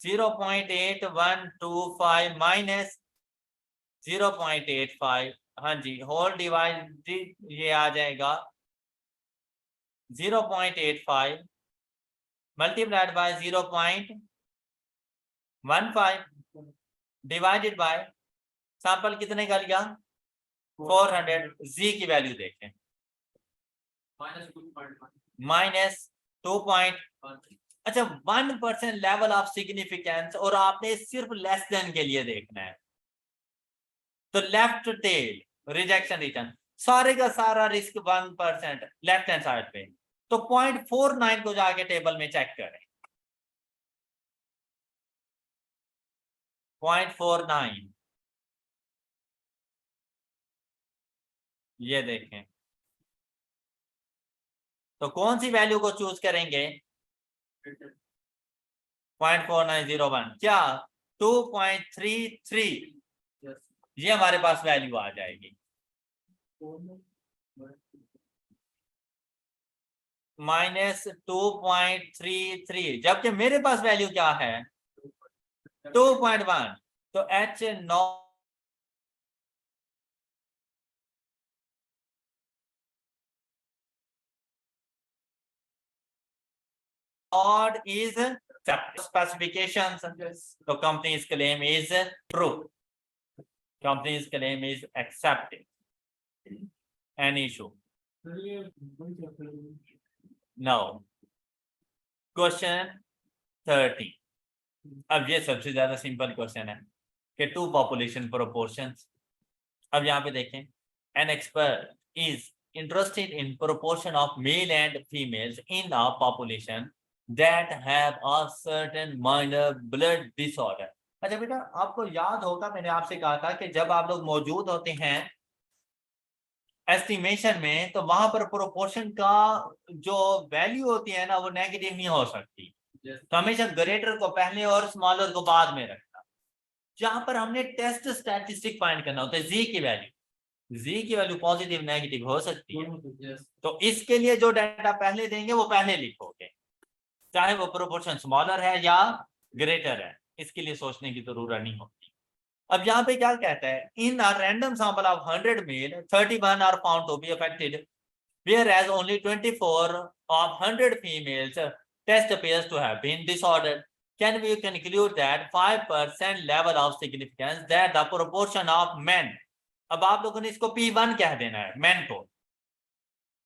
0.8125 minus 0.85. हाँ जी होल डिवाइड ये आ जाएगा 0.85 multiplied by 0.15 divided by sample कितने का लिया 400. जी की वैल्यू देखें माइनस 2. अच्छा 1% लेवल ऑफ सिग्निफिकेंस और आपने सिर्फ लेस देन के लिए देखना है. तो लेफ्ट टेल रिजेक्शन रिटर्न सारे का सारा रिस्क 1% लेफ्ट हैंड साइड पे. तो 0.49 को जाके टेबल में चेक करें. 0.49 ये देखें. तो कौन सी वैल्यू को चूज करेंगे? 0.4901 क्या 2.33. ये हमारे पास वैल्यू आ जाएगी. -2.33 जबकि मेरे पास वैल्यू क्या है 2.1. तो H not is specifications. So company's claim is true. Company's claim is accepted. Any issue? No. Question 30. अब ये सबसे ज्यादा सिंपल क्वेश्चन है कि टू पॉपुलेशन प्रोपोर्शंस. अब यहाँ पे देखें an expert is interested in proportion of male and females in a population that have a certain minor blood disorder. अच्छा बेटा आपको याद होगा मैंने आपसे कहा था कि जब आप लोग मौजूद होते हैं एस्टिमेशन में तो वहां पर प्रोपोर्शन का जो वैल्यू होती है ना वो नेगेटिव नहीं हो सकती. तो हमेशा ग्रेटर को पहले और स्मॉलर को बाद में रखना. जहां पर हमने टेस्ट स्टैटिस्टिक फाइंड करना होता है जी की वैल्यू पॉजिटिव नेगेटिव हो सकती है. तो इसके लिए जो डाटा पहले देंगे वो पहले लिखोगे चाहे वो प्रोपोर्शन स्मॉलर है या ग्रेटर है. इसके लिए सोचने की जरूरत नहीं होती. अब यहाँ पे क्या कहता है in a random sample of 100 male 31 are found to be affected whereas only 24 of 100 females test appears to have been disordered. Can we conclude that 5% level of significance that the proportion of men, अब आप लोगों ने इसको P1 कह देना है men को,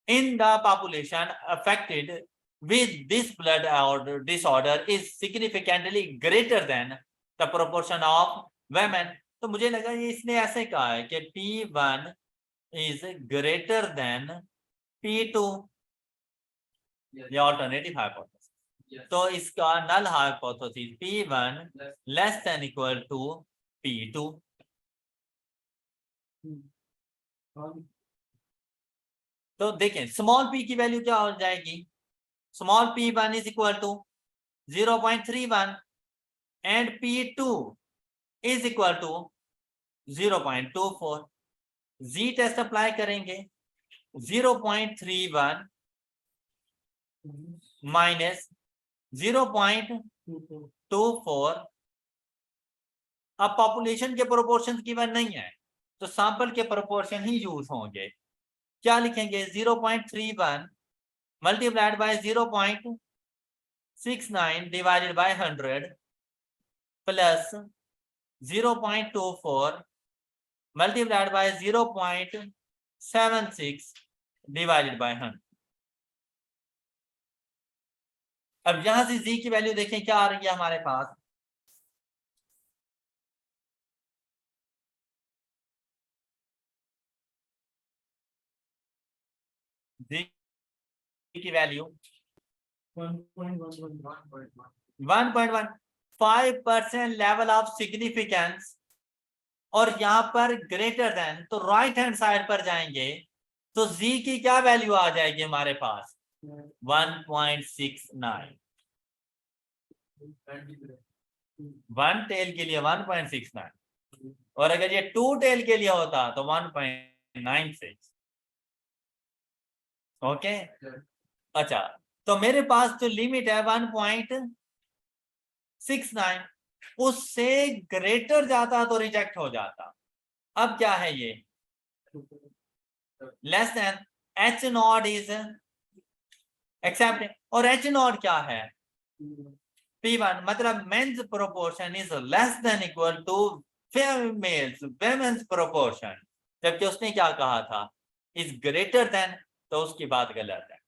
in the population affected with this blood disorder is significantly greater than the proportion of women. तो मुझे लगा ये इसने ऐसे कहा है कि P1 is greater than P2, ये alternative hypothesis. Yes. तो इसका null hypothesis P1 less than equal to P2. तो देखें स्मॉल p की वैल्यू क्या हो जाएगी, small p1 is equal to 0.31 and p2 is equal to 0.24. z test apply करेंगे 0.31 माइनस 0.24. अब पॉपुलेशन के प्रोपोर्शन गिवन नहीं है तो सैंपल के प्रोपोर्शन ही यूज होंगे. क्या लिखेंगे 0.31 multiplied by 0.69 divided by 100 plus 0.24 multiplied by 0.76 divided by 100. अब यहां से z की वैल्यू देखें क्या आ रही है हमारे पास, z की वैल्यू 1.1 5% लेवल ऑफ सिग्निफिकेंस और यहां पर ग्रेटर देन, तो राइट हैंड साइड पर जाएंगे तो z की क्या वैल्यू आ जाएगी हमारे पास 1.69. वन टेल के लिए 1.69 और अगर ये टू टेल के लिए होता तो 1.96. ओके अच्छा, तो मेरे पास जो लिमिट है 1.69, उससे ग्रेटर जाता तो रिजेक्ट हो जाता. अब क्या है ये less than h not is accepted और h नॉट क्या है P1, मतलब men's proportion is less than equal to females women's proportion, जबकि उसने क्या कहा था इज ग्रेटर देन, तो उसकी बात गलत है.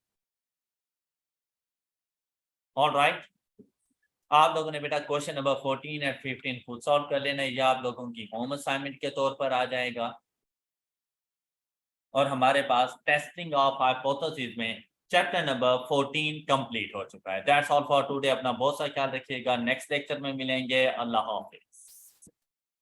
ऑलराइट, आप लोगों ने बेटा क्वेश्चन नंबर 14 और 15 खुद सॉल्व कर लेना, या आप लोगों की होम असाइनमेंट के तौर पर आ जाएगा. और हमारे पास टेस्टिंग ऑफ हाइपोथेसिस में चैप्टर नंबर 14 कंप्लीट हो चुका है. That's all for today. अपना बहुत सा ख्याल रखिएगा. नेक्स्ट लेक्चर में मिलेंगे. अल्लाह हाफिज.